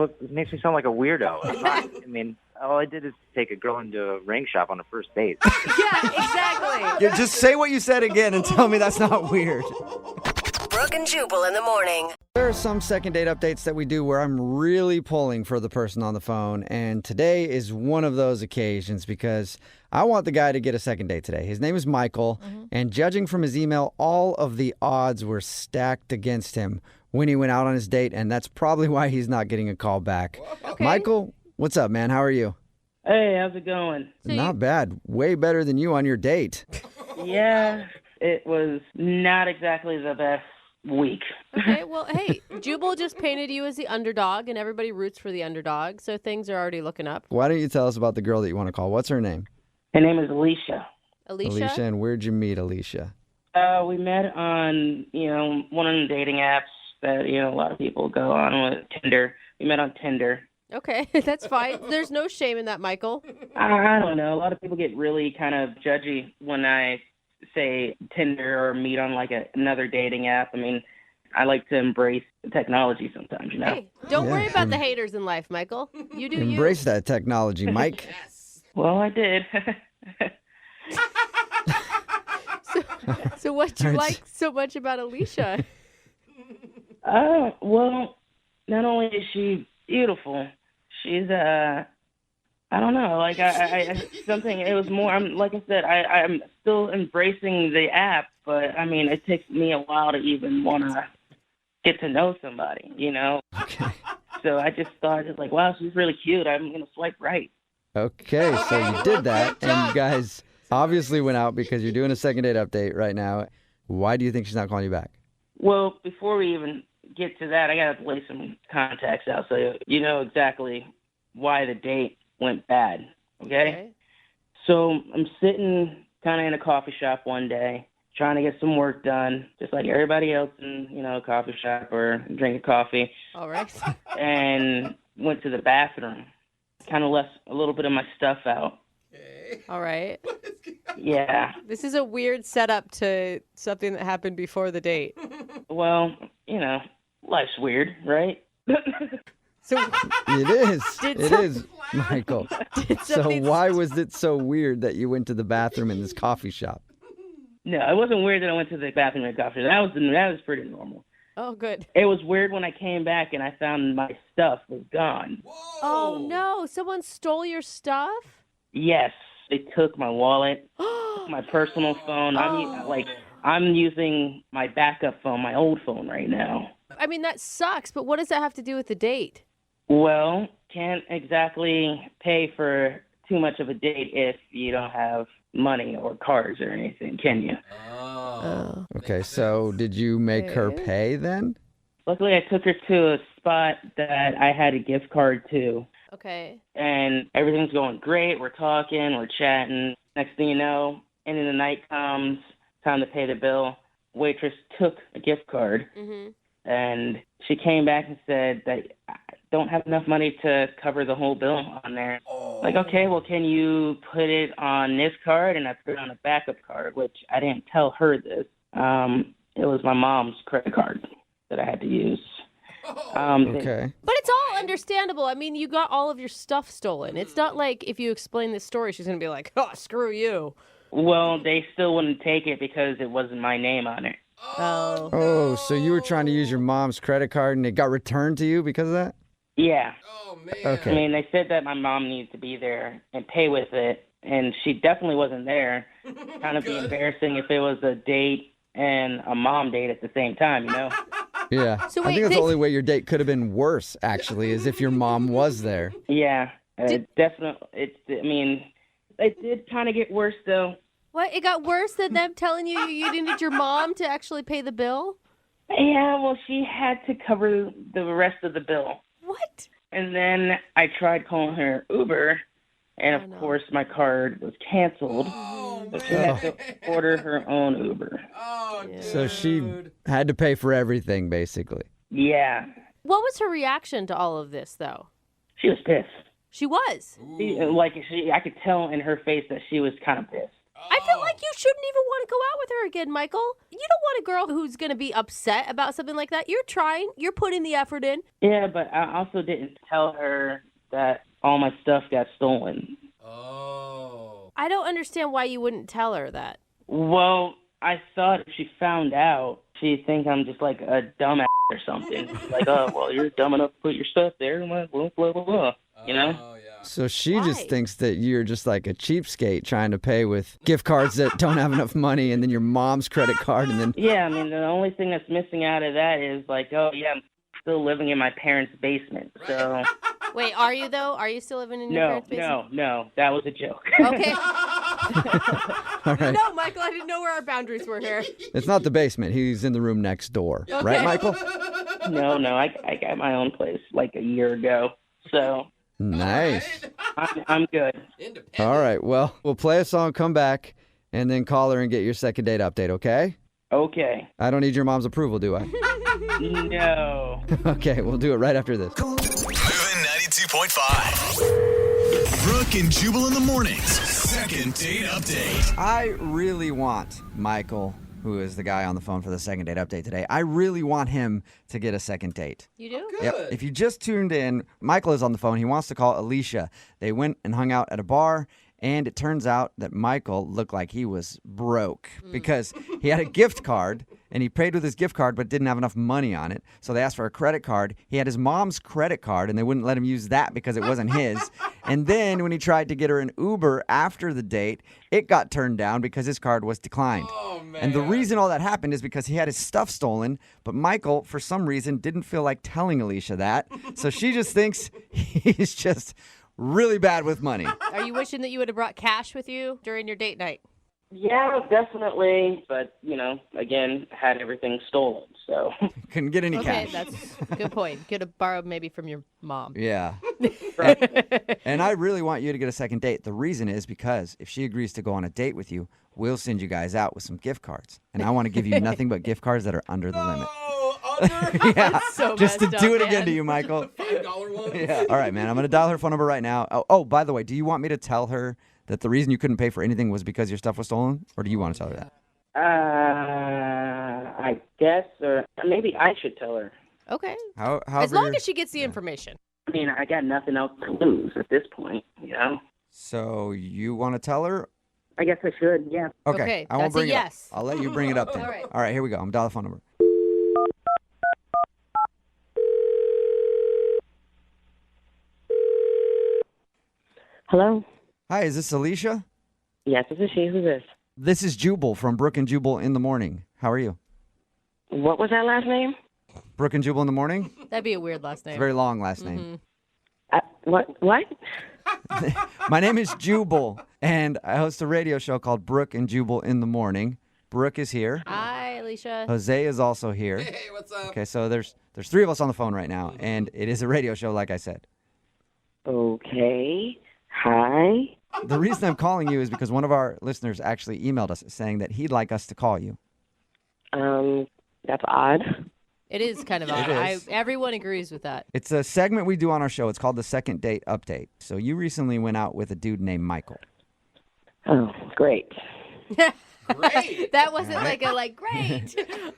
sound like a weirdo. It's not, I mean, all I did is take a girl into a ring shop on a first date. Yeah, exactly. Yeah, just say what you said again and tell me that's not weird. Brooke and Jubal in the morning. There are some second date updates that we do where I'm really pulling for the person on the phone, and today is one of those occasions because I want the guy to get a second date today. His name is Michael, and judging from his email, all of the odds were stacked against him when he went out on his date, and that's probably why he's not getting a call back. Okay. Michael, what's up, man? How are you? Hey, how's it going? Not bad. Way better than you on your date. Yeah, it was not exactly the best week. Okay, well, hey, Jubal just painted you as the underdog, and everybody roots for the underdog, so things are already looking up. Why don't you tell us about the girl that you want to call? What's her name? Her name is Alicia. Alicia? And where'd you meet Alicia? We met on, one of the dating apps that, a lot of people go on with, Tinder. We met on Tinder. Okay, that's fine. There's no shame in that, Michael. I don't know. A lot of people get really kind of judgy when I say Tinder or meet on like another dating app. I mean, I like to embrace technology sometimes, Hey, don't worry about the haters in life, Michael. You do Embrace that technology, Mike. Well, I did. So what do you like so much about Alicia? Well, not only is she beautiful, she's I don't know, like I something. It was more. Like I said, I'm still embracing the app, but I mean, it takes me a while to even want to get to know somebody, Okay. So I just thought, like, wow, she's really cute. I'm gonna swipe right. Okay, so you did that, and you guys obviously went out because you're doing a second date update right now. Why do you think she's not calling you back? Well, before we even get to that, I gotta lay some context out so you know exactly why the date went bad. Okay? So I'm sitting kind of in a coffee shop one day, trying to get some work done, just like everybody else in a coffee shop or drinking coffee. All right. And went to the bathroom. Kind of left a little bit of my stuff out. All right. Yeah. This is a weird setup to something that happened before the date. Well, life's weird, right? So It is. It is, Michael. So why was it so weird that you went to the bathroom in this coffee shop? No, it wasn't weird that I went to the bathroom in the coffee shop. That was pretty normal. Oh, good. It was weird when I came back and I found my stuff was gone. Oh, no. Someone stole your stuff? Yes. They took my wallet, my personal phone. I'm using my backup phone, my old phone right now. I mean, that sucks, but what does that have to do with the date? Well, can't exactly pay for too much of a date if you don't have money or cards or anything, can you? Oh. Okay, so did you make her pay then? Luckily, I took her to a spot that I had a gift card to. Okay. And everything's going great. We're talking, we're chatting. Next thing you know, end of the night comes, time to pay the bill. Waitress took a gift card, and she came back and said that I don't have enough money to cover the whole bill on there. Like, okay, well, can you put it on this card? And I put it on a backup card, which I didn't tell her this. It was my mom's credit card that I had to use. Okay. But it's all understandable. I mean, you got all of your stuff stolen. It's not like if you explain this story, she's going to be like, oh, screw you. Well, they still wouldn't take it because it wasn't my name on it. Oh. Oh, so you were trying to use your mom's credit card and it got returned to you because of that? Yeah. Oh, man. Okay. I mean, they said that my mom needed to be there and pay with it, and she definitely wasn't there. Kind of be embarrassing if it was a date and a mom date at the same time, Yeah. So I wait, think that's they- the only way your date could have been worse, actually, is if your mom was there. Yeah, definitely. It did kind of get worse, though. What? It got worse than them telling you needed your mom to actually pay the bill? Yeah, well, she had to cover the rest of the bill. What? And then I tried calling her Uber, and of course my card was canceled. So she had to order her own Uber. Oh, dude. So she had to pay for everything, basically. Yeah. What was her reaction to all of this, though? She was pissed. She was. I could tell in her face that she was kind of pissed. I feel like you shouldn't even want to go out with her again, Michael. You don't want a girl who's going to be upset about something like that. You're trying. You're putting the effort in. Yeah, but I also didn't tell her that all my stuff got stolen. Oh. I don't understand why you wouldn't tell her that. Well, I thought if she found out, she'd think I'm just like a dumbass or something. Like, oh, well, you're dumb enough to put your stuff there. Blah, blah, blah, blah. You know? Oh, yeah. So she just thinks that you're just like a cheapskate trying to pay with gift cards that don't have enough money and then your mom's credit card and then... Yeah, I mean, the only thing that's missing out of that is like, oh, yeah, I'm still living in my parents' basement. So... Wait, are you, though? Are you still living in your parents' basement? No, that was a joke. Okay. All right. No, Michael, I didn't know where our boundaries were here. It's not the basement. He's in the room next door. Okay. Right, Michael? No, I got my own place like a year ago. So Nice. I'm good. All right. Well, we'll play a song, come back, and then call her and get your second date update, okay? Okay. I don't need your mom's approval, do I? No. Okay, we'll do it right after this. Moving 92.5. Brooke and Jubal in the mornings. Second date update. I really want Michael, who is the guy on the phone for the second date update today, I really want him to get a second date. You do? Yep. If you just tuned in, Michael is on the phone. He wants to call Alicia. They went and hung out at a bar, and it turns out that Michael looked like he was broke because he had a gift card, and he paid with his gift card but didn't have enough money on it. So they asked for a credit card. He had his mom's credit card, and they wouldn't let him use that because it wasn't his. And then when he tried to get her an Uber after the date, it got turned down because his card was declined. Oh, man. And the reason all that happened is because he had his stuff stolen, but Michael, for some reason, didn't feel like telling Alicia that. So she just thinks he's just really bad with money. Are you wishing that you would have brought cash with you during your date night? Yeah, definitely. But, again, had everything stolen, so. Couldn't get any Okay, cash. that's a good point. Could have borrowed maybe from your mom. Yeah. And I really want you to get a second date. The reason is because if she agrees to go on a date with you, we'll send you guys out with some gift cards. And I want to give you nothing but gift cards that are under the limit. Yeah, So just to messed do up, it again man. to you, Michael. $5 ones. Yeah. All right, man. I'm going to dial her phone number right now. Oh, by the way, do you want me to tell her that the reason you couldn't pay for anything was because your stuff was stolen? Or do you want to tell her that? I guess, or maybe I should tell her. Okay. However As long you're- as she gets the information. I mean, I got nothing else to lose at this point, So you want to tell her? I guess I should, yeah. Okay, I won't that's a bring it up. yes. I'll let you bring it up then. All right. All right, here we go. I'm dialing the phone number. Hello? Hi, is this Alicia? Yes, this is she. Who's this? This is Jubal from Brooke and Jubal in the morning. How are you? What was that last name? Brooke and Jubal in the morning? That'd be a weird last It's a name. very long last name. What? My name is Jubal, and I host a radio show called Brooke and Jubal in the morning. Brooke is here. Hi, Alicia. Jose is also here. Hey, what's up? Okay, so there's three of us on the phone right now, and it is a radio show, like I said. Okay. Hi. The reason I'm calling you is because one of our listeners actually emailed us saying that he'd like us to call you. That's odd. It is kind of odd. is. Everyone agrees with that. It's a segment we do on our show. It's called the Second Date Update. So you recently went out with a dude named Michael. Oh, great. Great. That wasn't great.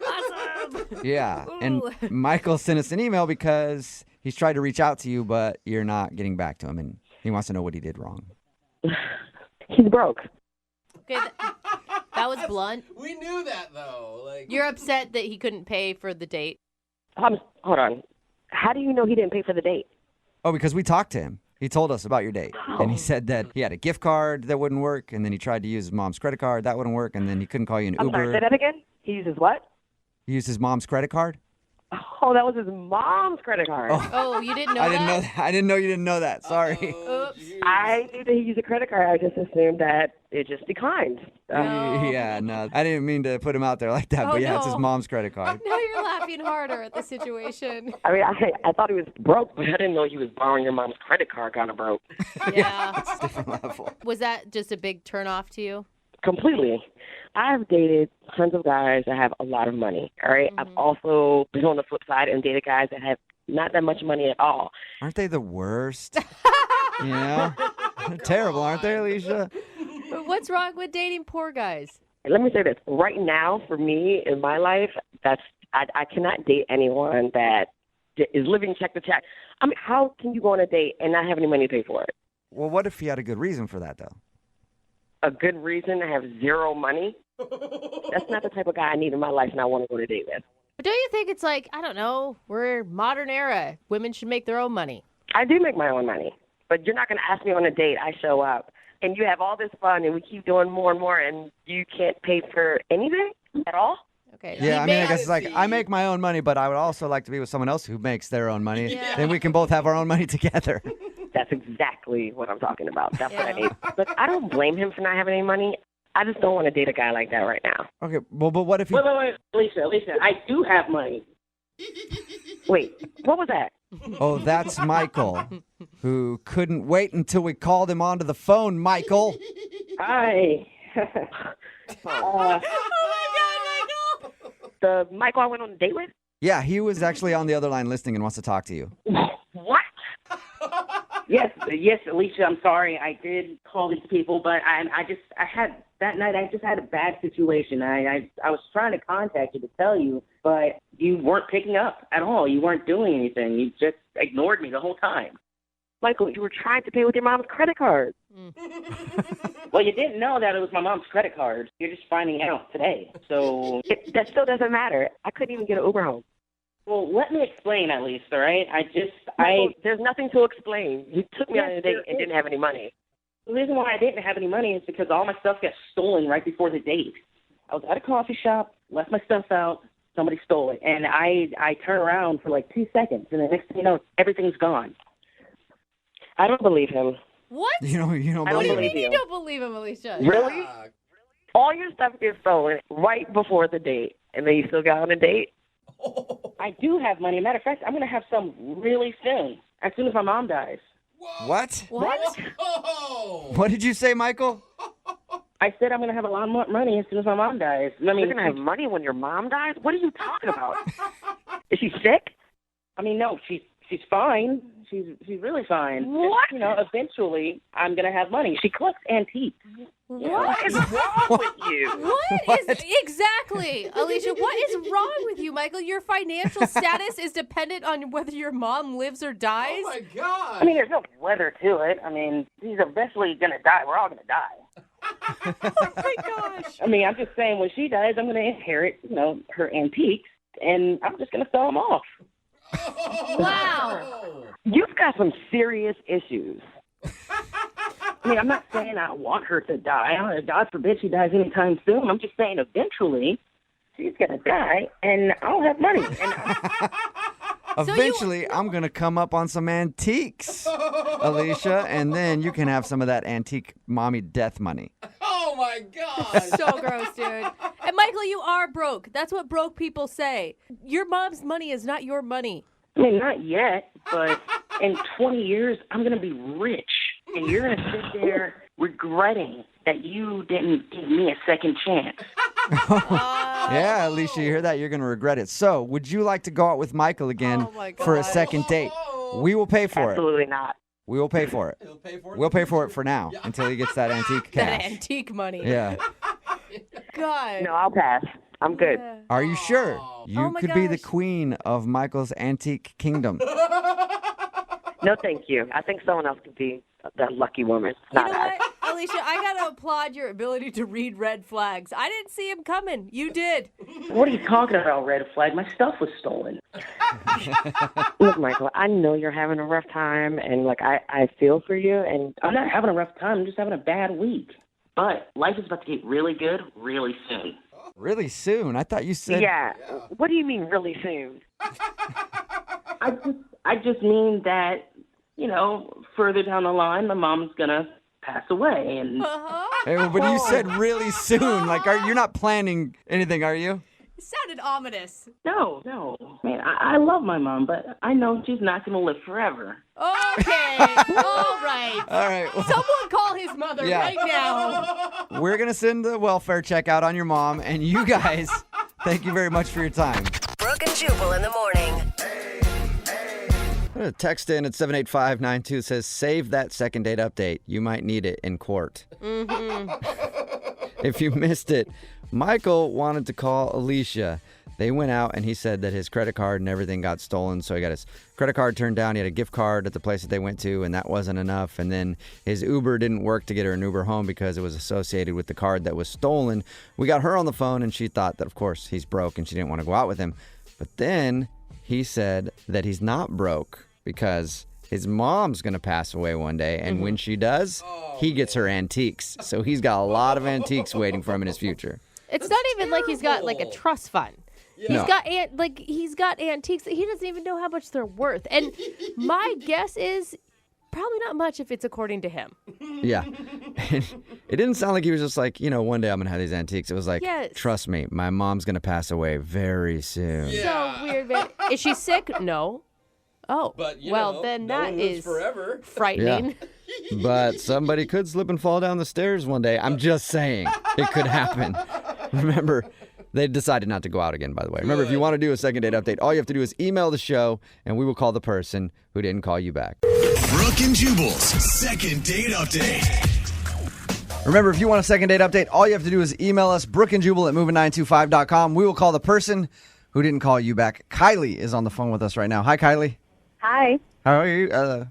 Awesome. Yeah, and Ooh. Michael sent us an email because he's tried to reach out to you, but you're not getting back to him, and he wants to know what he did wrong. He's broke. Okay, that was blunt. We knew that, though. You're upset that he couldn't pay for the date. Hold on. How do you know he didn't pay for the date? Oh, because we talked to him. He told us about your date, and he said that he had a gift card that wouldn't work, and then he tried to use his mom's credit card. That wouldn't work, and then he couldn't call you an I'm Uber. sorry, say that again? He uses what? He used his mom's credit card? Oh, that was his mom's credit card. Oh, you didn't know I that? didn't know that. I didn't know you didn't know that. Sorry. Oops. I knew that he used a credit card. I just assumed that it just declined. No. Yeah, no. I didn't mean to put him out there like that, Oh, but yeah, it's his no. mom's credit card. Now you're laughing harder at the situation. I mean, I thought he was broke, but I didn't know he was borrowing your mom's credit card kind of broke. Yeah. It's a different level. Was that just a big turnoff to you? Completely. I've dated tons of guys that have a lot of money, all right? I've also been on the flip side and dated guys that have not that much money at all. Aren't they the worst? You know? They're terrible, aren't they, Alicia? But what's wrong with dating poor guys? Let me say this. Right now, for me, in my life, I cannot date anyone that is living check to check. I mean, how can you go on a date and not have any money to pay for it? Well, what if he had a good reason for that, though? A good reason to have zero money? That's not the type of guy I need in my life and I want to go on a date with. But don't you think it's like, I don't know, we're modern era. Women should make their own money. I do make my own money, but you're not going to ask me on a date. I show up, and you have all this fun, and we keep doing more and more, and you can't pay for anything at all? Okay. Yeah, I mean, I guess it's like, I make my own money, but I would also like to be with someone else who makes their own money. Yeah. Then we can both have our own money together. That's exactly what I'm talking about. That's what I need. Look, I don't blame him for not having any money. I just don't want to date a guy like that right now. Okay, well, but what if you... Wait, Lisa, I do have money. Wait, what was that? Oh, that's Michael, who couldn't wait until we called him onto the phone, Michael. Hi. Oh, my God, Michael! The Michael I went on a date with? Yeah, he was actually on the other line listening and wants to talk to you. What? Yes, Alicia, I'm sorry. I did call these people, but I had a bad situation. I was trying to contact you to tell you, but you weren't picking up at all. You weren't doing anything. You just ignored me the whole time. Michael, you were trying to pay with your mom's credit card. Well, you didn't know that it was my mom's credit card. You're just finding out today. So That still doesn't matter. I couldn't even get an Uber home. Well, let me explain at least, all right? There's nothing to explain. You took me on a date and didn't have any money. The reason why I didn't have any money is because all my stuff got stolen right before the date. I was at a coffee shop, left my stuff out, somebody stole it, and I turned around for like 2 seconds, and the next thing you know, everything's gone. I don't believe him. What? You don't I don't believe believe him? You don't believe him, Alicia. Really? All your stuff gets stolen right before the date, and then you still got on a date? I do have money. Matter of fact, I'm going to have some really soon, as soon as my mom dies. What? What? What did you say, Michael? I said I'm going to have a lot more money as soon as my mom dies. I mean, You're going to have money when your mom dies? What are you talking about? Is she sick? I mean, no, she's fine. She's really fine. What? Just, eventually I'm going to have money. She collects antiques. What is wrong with you? What is exactly, Alicia? What is wrong with you, Michael? Your financial status is dependent on whether your mom lives or dies. Oh my God! I mean, there's no weather to it. I mean, she's eventually going to die. We're all going to die. Oh my gosh! I mean, I'm just saying, when she dies, I'm going to inherit, her antiques, and I'm just going to sell them off. Wow. You've got some serious issues. I mean, I'm not saying I want her to die. God forbid she dies anytime soon. I'm just saying eventually she's going to die, and I'll have money. And Eventually, I'm going to come up on some antiques, Alicia, and then you can have some of that antique mommy death money. Oh my God! So gross, dude. And Michael, you are broke. That's what broke people say. Your mom's money is not your money. I mean, not yet, but in 20 years, I'm going to be rich. And you're going to sit there regretting that you didn't give me a second chance. Yeah, Alicia, you hear that? You're going to regret it. So, would you like to go out with Michael again for a second date? We will pay for it. Absolutely not. We will pay for it. He'll pay for it. We'll pay for it for now until he gets that antique That cash. antique money. Yeah. God. No, I'll pass. I'm good. Yeah. Are you sure? You Oh my could be the gosh. queen of Michael's antique kingdom. No, thank you. I think someone else could be that lucky woman. You Not know us. what, Alicia? I got to applaud your ability to read red flags. I didn't see him coming. You did. What are you talking about, red flag? My stuff was stolen. Look, Michael, I know you're having a rough time, and I feel for you. And I'm not having a rough time. I'm just having a bad week. But life is about to get really good really soon. Really soon? I thought you said... yeah. What do you mean, really soon? I just mean that, further down the line, my mom's gonna pass away, and Hey, but you said really soon. Like, you're not planning anything, are you? It sounded ominous. no. Man, I love my mom, but I know she's not gonna live forever. Okay. All right. All right. Well, Someone call his mother Yeah. right now. we're going to send the welfare check out on your mom. And you guys, thank you very much for your time. Brooke and Jubal in the morning. Text in at 78592 says, save that second date update. You might need it in court. If you missed it, Michael wanted to call Alicia. They went out and he said that his credit card and everything got stolen. So he got his credit card turned down. He had a gift card at the place that they went to, and that wasn't enough. And then his Uber didn't work to get her an Uber home because it was associated with the card that was stolen. We got her on the phone and she thought that, of course, he's broke and she didn't want to go out with him. But then he said that he's not broke because his mom's going to pass away one day. And when she does, he gets her antiques. So he's got a lot of antiques waiting for him in his future. It's not even like he's got like a trust fund. No. He's got antiques that he doesn't even know how much they're worth. And my guess is Probably not much if it's according to him. Yeah. It didn't sound like he was just like, one day I'm going to have these antiques. It was like, Yes. trust me, my mom's going to pass away very soon. So weird, man. Is she sick? No. Oh, But, then no that one lives is forever. frightening. But somebody could slip and fall down the stairs one day. I'm just saying. It could happen. Remember, they decided not to go out again, by the way. Remember, if you want to do a second date update, all you have to do is email the show, and we will call the person who didn't call you back. Brooke and Jubal's second date update. Remember, if you want a second date update, all you have to do is email us, brookeandjubal@moving925.com. We will call the person who didn't call you back. Kylie is on the phone with us right now. Hi, Kylie. Hi. How are you? Wow.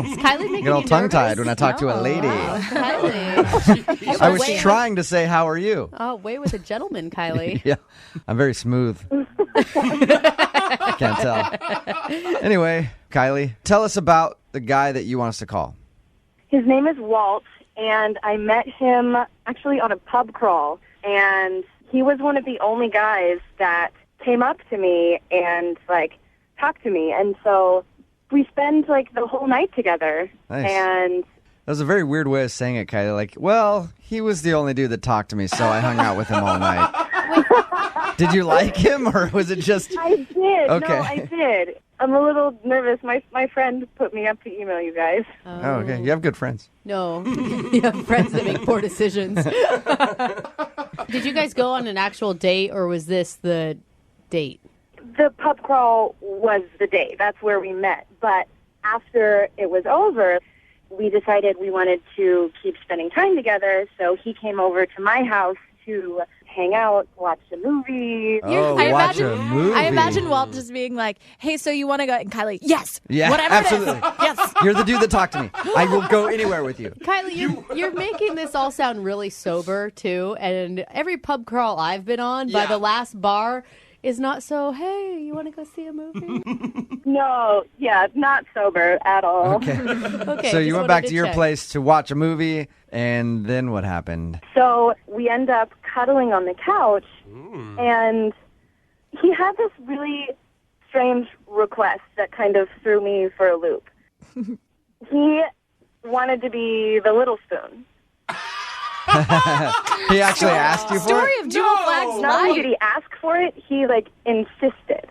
Is Kylie making Get all you tongue-tied nervous? when I talk to a lady. Wow, Kylie. I was trying to say, how are you? Oh, way with a gentleman, Kylie. Yeah, I'm very smooth. Can't tell. Anyway, Kylie, tell us about the guy that you want us to call. His name is Walt, and I met him actually on a pub crawl, and he was one of the only guys that came up to me and, talked to me. And so we spend, the whole night together. Nice. And That was a very weird way of saying it, Kylie. Like, well, he was the only dude that talked to me, so I hung out with him all night. Did you like him, or was it just... I did. Okay. No, I did. I'm a little nervous. My friend put me up to email you guys. Oh, okay. You have good friends. No. You have friends that make poor decisions. Did you guys go on an actual date, or was this the date? The pub crawl was the date. That's where we met. But after it was over, we decided we wanted to keep spending time together. So he came over to my house to hang out, watch a movie. Oh, watch a movie. I imagine Walt just being like, hey, so you want to go? And Kylie, yes. Yeah, whatever absolutely. It is. Yes. You're the dude that talked to me. I will go anywhere with you. Kylie, you're making this all sound really sober, too. And every pub crawl I've been on, by the last bar, is not so, hey, you want to go see a movie? No, not sober at all. Okay. Okay, So you just went back wanted to your check. place to watch a movie, and then what happened? So we end up cuddling on the couch, and he had this really strange request that kind of threw me for a loop. He wanted to be the little spoon. He actually asked you for Story it? of Jewel Flag's Not only life. did he ask for it, he insisted.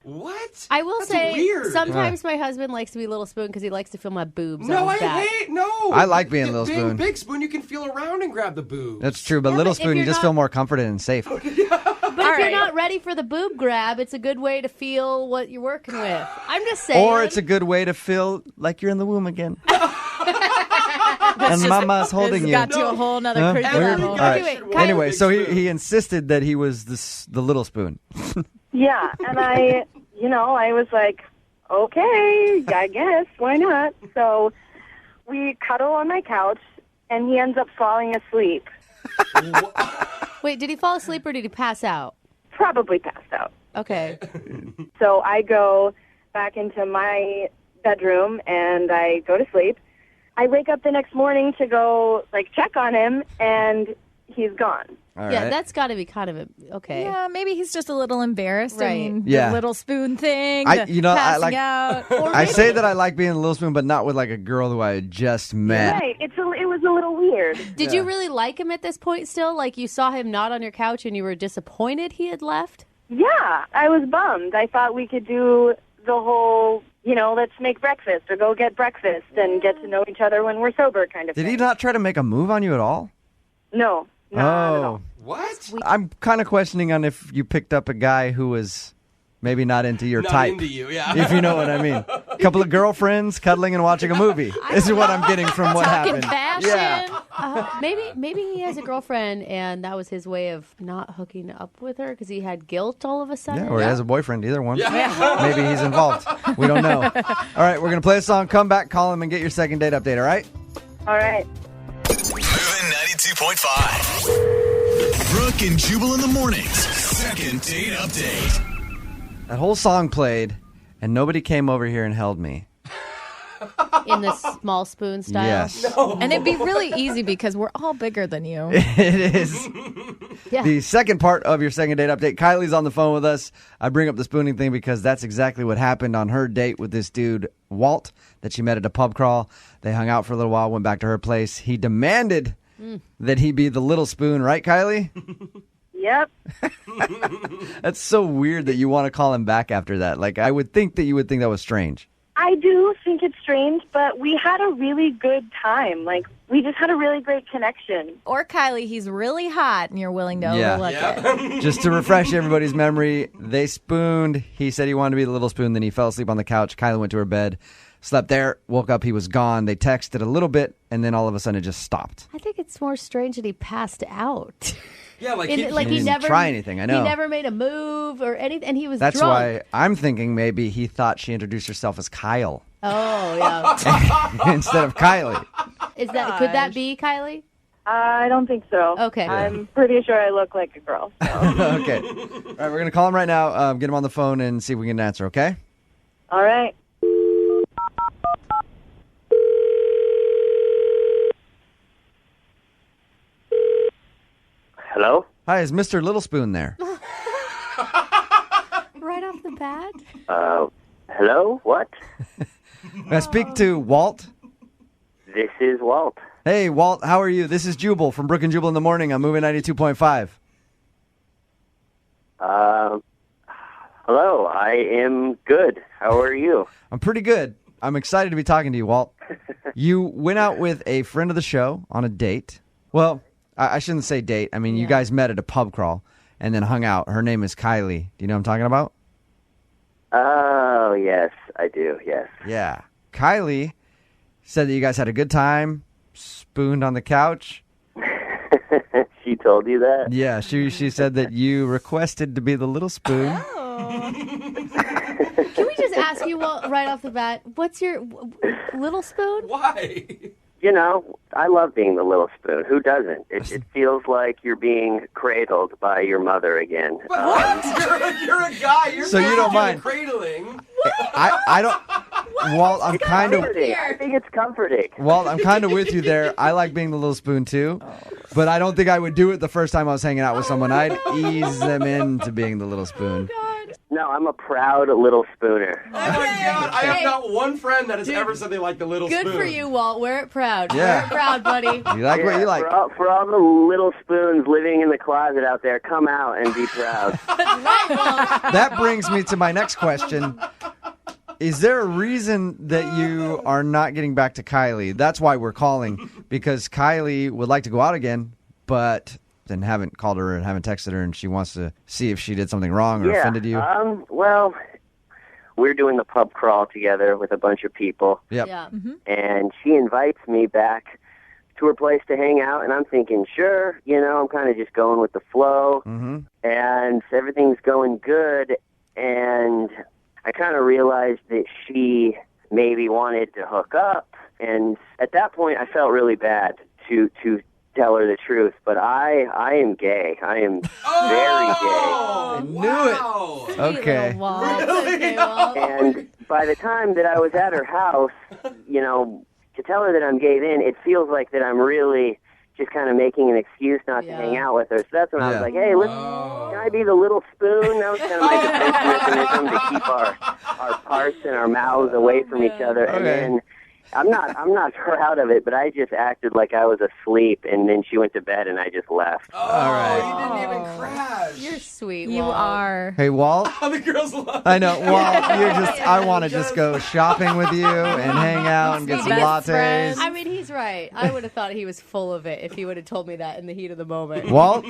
What? I will That's say, weird. sometimes my husband likes to be Little Spoon because he likes to feel my boobs No, on I his back. hate no. I like being Get Little being Spoon. Big Spoon, you can feel around and grab the boobs. That's true, but Yeah, Little but if Spoon, you you're just not- feel more confident and safe. But if you're not ready for the boob grab, it's a good way to feel what you're working with. I'm just saying. Or it's a good way to feel like you're in the womb again. And mama's holding you. Got to a whole nother Huh? crazy Weird? level. All right. Anyway, Anyway, so he insisted that he was the Little Spoon. Yeah, and I was like, okay, I guess, why not? So we cuddle on my couch, and he ends up falling asleep. Wait, did he fall asleep or did he pass out? Probably passed out. Okay. So I go back into my bedroom, and I go to sleep. I wake up the next morning to go, check on him, and he's gone. All Yeah, right. that's got to be kind of okay. Yeah, maybe he's just a little embarrassed. I Right. mean, Yeah. the little spoon thing, I passing like. out. I say that I like being a Little Spoon, but not with a girl who I had just met. Right. It was a little weird. Did you really like him at this point still? Like you saw him not on your couch and you were disappointed he had left? Yeah, I was bummed. I thought we could do the whole, let's make breakfast or go get breakfast and get to know each other when we're sober kind of Did thing. he not try to make a move on you at all? No. Not at all. What? I'm kind of questioning on if you picked up a guy who was maybe not into your Not type. into you, yeah. If you know what I mean. A couple of girlfriends cuddling and watching a movie. This is what I'm getting from what Talking happened. fashion. Yeah. Maybe he has a girlfriend and that was his way of not hooking up with her because he had guilt all of a sudden. Yeah, or he has a boyfriend, either one. Maybe he's involved. We don't know. All right, we're going to play a song, come back, call him, and get your second date update, all right? All right. Moving 92.5. Brooke and Jubal in the mornings. Second date update. That whole song played, and nobody came over here and held me. In the small spoon style. Yes. And it'd be really easy because we're all bigger than you. It is. Yeah. The second part of your second date update. Kylie's on the phone with us. I bring up the spooning thing because that's exactly what happened on her date with this dude Walt that she met at a pub crawl. They hung out for a little while, went back to her place. He demanded that he be the little spoon, right, Kylie? Yep. That's so weird that you want to call him back after that. Like, I would think that you would think that was strange. I do think it's strange, but we had a really good time. Like, we just had a really great connection. Or Kylie, he's really hot and you're willing to overlook it. Just to refresh everybody's memory, they spooned. He said he wanted to be the little spoon. Then he fell asleep on the couch. Kylie went to her bed, slept there, woke up. He was gone. They texted a little bit, and then all of a sudden it just stopped. I think it's more strange that he passed out. Yeah, like he didn't never try anything. I know. He never made a move or anything, and he was That's drunk. why I'm thinking maybe he thought she introduced herself as Kyle Oh, yeah. instead of Kylie. Could that be Kylie? I don't think so. Okay. I'm pretty sure I look like a girl. So. Okay. All right, we're going to call him right now, get him on the phone, and see if we can answer, okay? All right. Hello? Hi, is Mr. Little Spoon there? Right off the bat? Hello? What? May I speak to Walt? This is Walt. Hey, Walt, how are you? This is Jubal from Brooke and Jubal in the Morning on Movie 92.5. Hello, I am good. How are you? I'm pretty good. I'm excited to be talking to you, Walt. You went out with a friend of the show on a date. Well, I shouldn't say date. I mean, you guys met at a pub crawl and then hung out. Her name is Kylie. Do you know what I'm talking about? Oh, yes, I do, yes. Yeah. Kylie said that you guys had a good time, spooned on the couch. She told you that? Yeah, she said that you requested to be the little spoon. Can we just ask you, Walt, right off the bat, what's your little spoon? Why? You know, I love being the little spoon. Who doesn't? It feels like you're being cradled by your mother again. What? You're a guy. You're So you don't mind. cradling. I don't... Walt, I'm kind of... I think it's comforting. Walt, I'm kind of with you there. I like being the little spoon, too. But I don't think I would do it the first time I was hanging out with someone. I'd ease them into being the little spoon. No, I'm a proud little spooner. Oh, my God. I have not one friend that has ever said they like the little Good spoon. for you, Walt. Wear it proud. Yeah. Wear it proud, buddy. You like what you like. For all the little spoons living in the closet out there, come out and be proud. That brings me to my next question. Is there a reason that you are not getting back to Kylie? That's why we're calling, because Kylie would like to go out again, but then haven't called her and haven't texted her, and she wants to see if she did something wrong or offended you. Well, we're doing the pub crawl together with a bunch of people. Yep. Yeah. And she invites me back to her place to hang out, and I'm thinking, sure, I'm kind of just going with the flow, and everything's going good, and I kind of realized that she maybe wanted to hook up, and at that point I felt really bad to tell her the truth, but I am gay. I am very gay. I knew it. Okay. And by the time that I was at her house, to tell her that I'm gay then, it feels like that I'm really just kind of making an excuse not to hang out with her. So that's when I was like, hey, can I be the little spoon? That was kind of my defense mechanism to keep our parts and our mouths away from each other. And then I'm not proud of it, but I just acted like I was asleep, and then she went to bed, and I just left. Oh, All right. you didn't even crash. You're sweet, You Walt. are. Hey, Walt. The girls love I know, Walt. I want to just go shopping with you and hang out and get some lattes. I mean, he's right. I would have thought he was full of it if he would have told me that in the heat of the moment. Walt,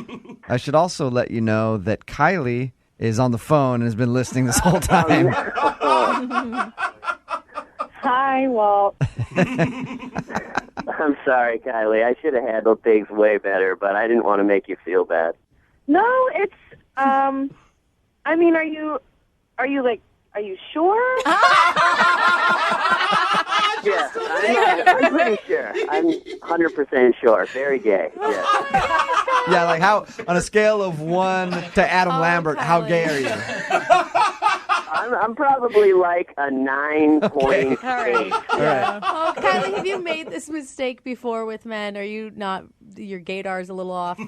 I should also let you know that Kylie is on the phone and has been listening this whole time. Hi, Walt. I'm sorry, Kylie. I should have handled things way better, but I didn't want to make you feel bad. No, it's, I mean, are you sure? Yeah, I'm pretty sure. I'm 100% sure. Very gay. Yeah. Yeah, like how, on a scale of 1 to Adam Lambert, how gay are you? I'm probably like a 9.8. All right. All right. Oh, Kylie, have you made this mistake before with men? Are you not, your gaydar is a little off?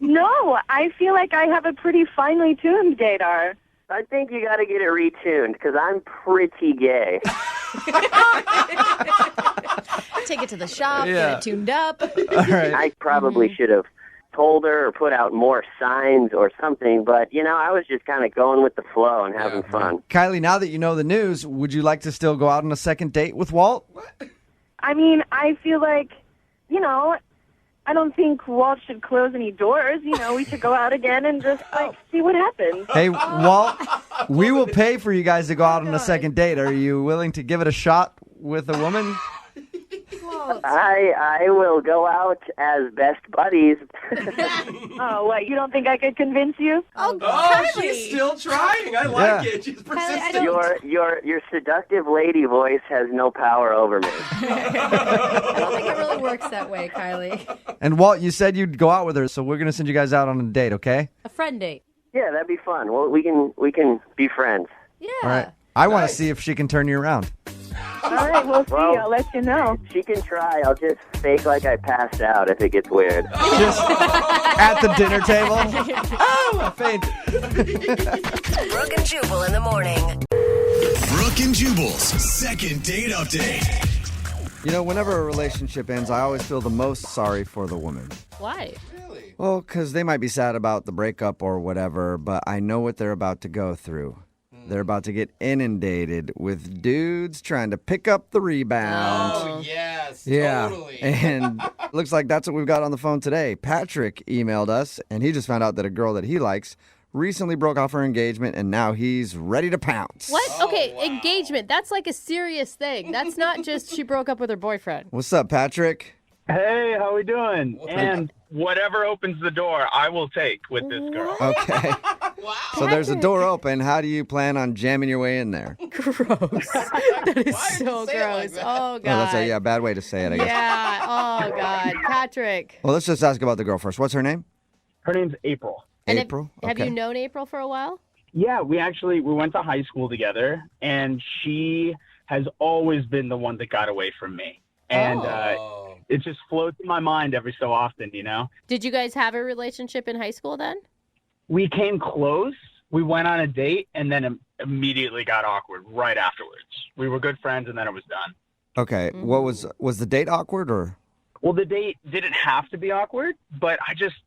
No, I feel like I have a pretty finely tuned gaydar. I think you got to get it retuned because I'm pretty gay. Take it to the shop, Yeah. get it tuned up. All right. I probably should have told her or put out more signs or something, but, I was just kind of going with the flow and having fun. Kylie, now that you know the news, would you like to still go out on a second date with Walt? I mean, I feel like, I don't think Walt should close any doors. We should go out again and just, see what happens. Hey, Walt, we will pay for you guys to go out on a second date. Are you willing to give it a shot with a woman? I will go out as best buddies. Oh, what? You don't think I could convince you? Oh, she's still trying. I like it. She's persistent. Your seductive lady voice has no power over me. I don't think it really works that way, Kylie. And Walt, you said you'd go out with her, so we're going to send you guys out on a date, okay? A friend date. Yeah, that'd be fun. Well, we can be friends. Yeah. All right. I want to see if she can turn you around. All right, we'll see. I'll let you know. She can try. I'll just fake like I passed out if it gets weird. Just at the dinner table. Oh, I fainted. Brooke and Jubal in the morning. Brooke and Jubal's second date update. Whenever a relationship ends, I always feel the most sorry for the woman. Why? Well, because they might be sad about the breakup or whatever, but I know what they're about to go through. They're about to get inundated with dudes trying to pick up the rebound. Oh, yes. Yeah. Totally. And looks like that's what we've got on the phone today. Patrick emailed us, and he just found out that a girl that he likes recently broke off her engagement, and now he's ready to pounce. What? Okay, engagement. That's like a serious thing. That's not just she broke up with her boyfriend. What's up, Patrick? Hey, how we doing? And whatever opens the door, I will take with this girl. Okay. So there's a door open. How do you plan on jamming your way in there? Gross. That is so gross. Oh, God. Oh, that's a bad way to say it, I guess. Yeah. Oh, God. Patrick. Well, let's just ask about the girl first. What's her name? Her name's April. April? Have you known April for a while? Yeah, we went to high school together, and she has always been the one that got away from me. And it just floats in my mind every so often, Did you guys have a relationship in high school then? We came close. We went on a date, and then immediately got awkward right afterwards. We were good friends, and then it was done. Okay. What was the date awkward or? Well, the date didn't have to be awkward, but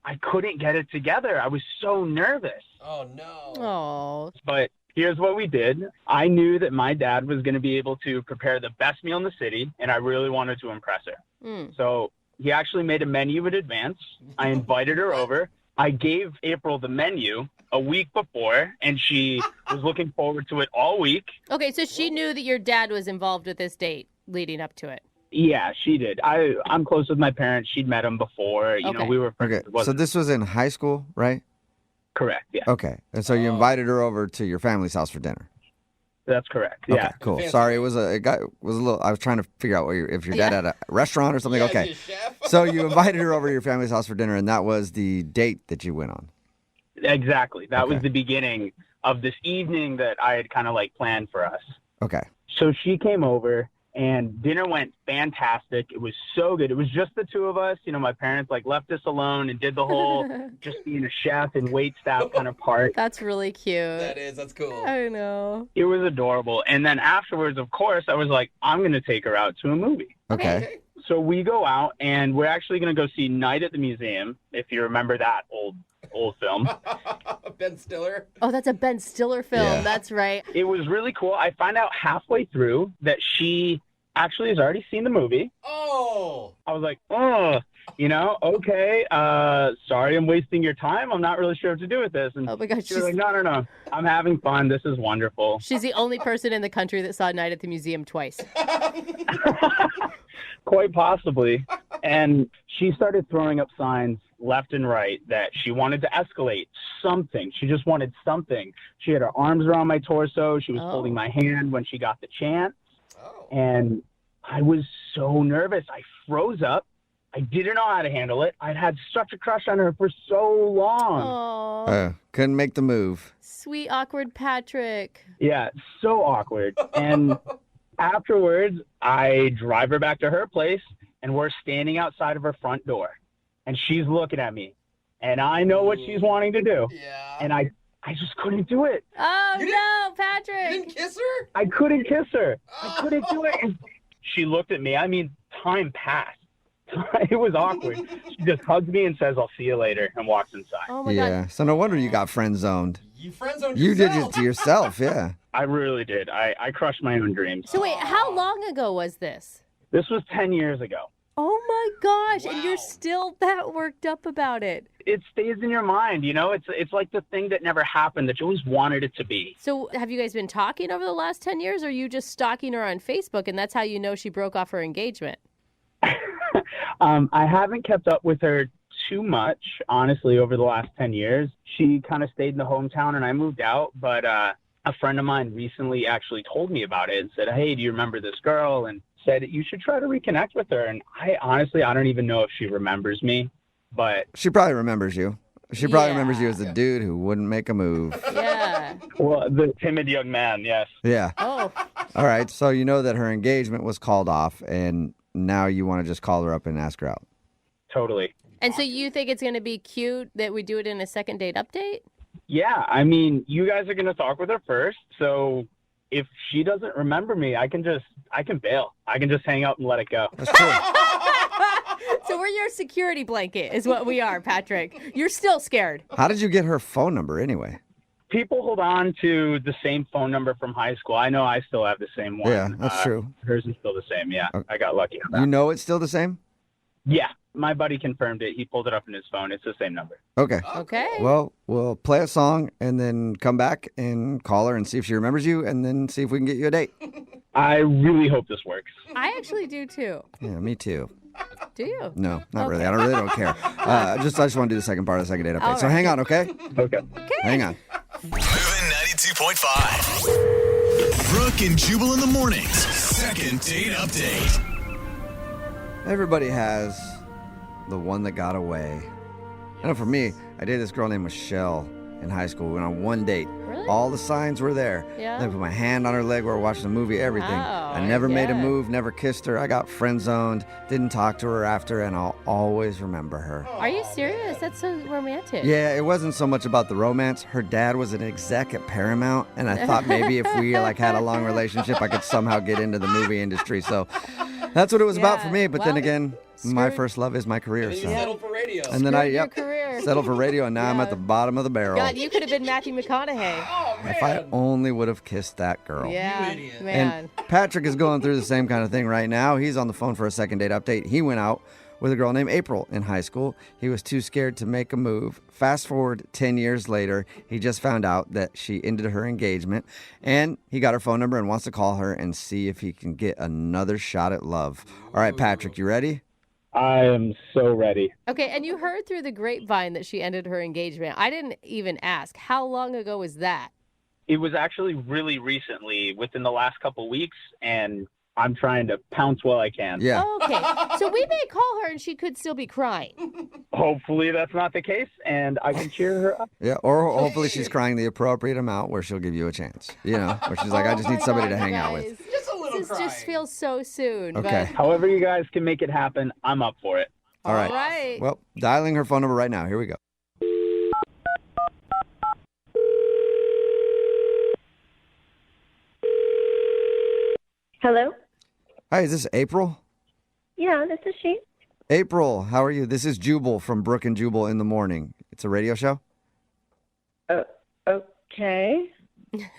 I couldn't get it together. I was so nervous. Oh, no. Oh. But here's what we did. I knew that my dad was going to be able to prepare the best meal in the city, and I really wanted to impress her. So he actually made a menu in advance. I invited her over. I gave April the menu a week before, and she was looking forward to it all week. Okay, so she knew that your dad was involved with this date leading up to it. Yeah, she did. I'm close with my parents. She'd met him before. You know, we were friends. Okay. So this was in high school, right? Correct, yeah. Okay. And so you invited her over to your family's house for dinner. That's correct, yeah. Okay, cool. Sorry, it was a little. I was trying to figure out if your dad had a restaurant or something. Yeah, okay. is he a chef? So you invited her over to your family's house for dinner, and that was the date that you went on. Exactly. That was the beginning of this evening that I had kind of planned for us. Okay. So she came over, and dinner went fantastic. It was so good. It was just the two of us. My parents left us alone and did the whole just being a chef and wait staff kind of part. That's really cute. That's cool. I know. It was adorable. And then afterwards, of course, I was like, I'm going to take her out to a movie. Okay. So we go out, and we're actually going to go see Night at the Museum, if you remember that old film. Ben Stiller. Oh, that's a Ben Stiller film. Yeah. That's right. It was really cool. I find out halfway through that she actually has already seen the movie. Oh. I was like, okay. Sorry, I'm wasting your time. I'm not really sure what to do with this. And oh my gosh. she was like, no. I'm having fun. This is wonderful. She's the only person in the country that saw Night at the Museum twice. Quite possibly. And she started throwing up signs left and right that she wanted to escalate something. She just wanted something. She had her arms around my torso. She was holding my hand when she got the chance. And I was so nervous. I froze up. I didn't know how to handle it. I'd had such a crush on her for so long. Aww. Couldn't make the move. Sweet, awkward Patrick. Yeah, so awkward. And afterwards, I drive her back to her place, and we're standing outside of her front door. And she's looking at me. And I know what she's wanting to do. Yeah. And I I just couldn't do it. Oh, no, Patrick. You didn't kiss her? I couldn't kiss her. I couldn't do it. And she looked at me. I mean, time passed. It was awkward. She just hugs me and says, I'll see you later, and walks inside. Oh, my Yeah. God. So no wonder you got friend zoned. You friend zoned You did yourself. it to yourself, yeah. I really did. I crushed my own dreams. So wait, how long ago was this? This was 10 years ago. Oh, my gosh. And you're still that worked up about it. It stays in your mind, you know? It's like the thing that never happened that you always wanted it to be. So have you guys been talking over the last 10 years, or are you just stalking her on Facebook, and that's how you know she broke off her engagement? I haven't kept up with her too much, honestly, over the last 10 years. She kind of stayed in the hometown and I moved out, but a friend of mine recently actually told me about it and said, hey, do you remember this girl? And said, you should try to reconnect with her. And I don't even know if she remembers me, but... She probably remembers you. She probably remembers you as the dude who wouldn't make a move. Yeah. Well, the timid young man, yes. Yeah. Oh. All right. So you know that her engagement was called off, and now you want to just call her up and ask her out. Totally. And so you think it's going to be cute that we do it in a second date update? Yeah, I mean, you guys are going to talk with her first, so if she doesn't remember me, I can bail. I can just hang out and let it go. That's true. So we're your security blanket is what we are, Patrick. You're still scared. How did you get her phone number anyway? People hold on to the same phone number from high school. I know I still have the same one. Yeah, that's true. Hers is still the same, yeah. Okay. I got lucky on that. You know it's still the same? Yeah, my buddy confirmed it. He pulled it up in his phone. It's the same number. Okay. Okay. Well, we'll play a song and then come back and call her and see if she remembers you and then see if we can get you a date. I really hope this works. I actually do too. Yeah, me too. Do you? No, not really. I really don't care. I just want to do the second part of the second date update. All So right. hang on, okay? Okay. Hang on. Moving 92.5. Brooke and Jubal in the mornings. Second date update. Everybody has the one that got away. I know for me, I dated this girl named Michelle in high school. We went on one date. Really? All the signs were there. Yeah. I put my hand on her leg while we were watching the movie, everything. Wow, I never made a yeah. move, never kissed her. I got friend zoned, didn't talk to her after, and I'll always remember her. Are you serious? That's so romantic. Yeah, it wasn't so much about the romance. Her dad was an exec at Paramount, and I thought maybe if we had a long relationship, I could somehow get into the movie industry. So that's what it was about for me. But then again, my first love is my career. And then So. you settled for radio. And then Screwed your career. settled for radio, and now I'm at the bottom of the barrel. God, you could have been Matthew McConaughey. Oh, man. If I only would have kissed that girl. Yeah, idiot. man. And Patrick is going through the same kind of thing right now. He's on the phone for a second date update. He went out with a girl named April in high school. He was too scared to make a move. Fast forward 10 years later, he just found out that she ended her engagement, and he got her phone number and wants to call her and see if he can get another shot at love. All right, Patrick, you ready? I am so ready. Okay, and you heard through the grapevine that she ended her engagement. I didn't even ask. How long ago was that? It was actually really recently, within the last couple weeks, and I'm trying to pounce while I can. Yeah. Okay, so we may call her and she could still be crying. Hopefully that's not the case, and I can cheer her up. Yeah, or hopefully she's crying the appropriate amount where she'll give you a chance. You know, where she's like, I just need somebody to hang out with. Just a little This crying. just feels so soon. Okay. However you guys can make it happen, I'm up for it. All right. Right. Well, dialing her phone number right now. Here we go. Hello? Hi, is this April? Yeah, this is she. April, how are you? This is Jubal from Brooke and Jubal in the morning. It's a radio show. Okay.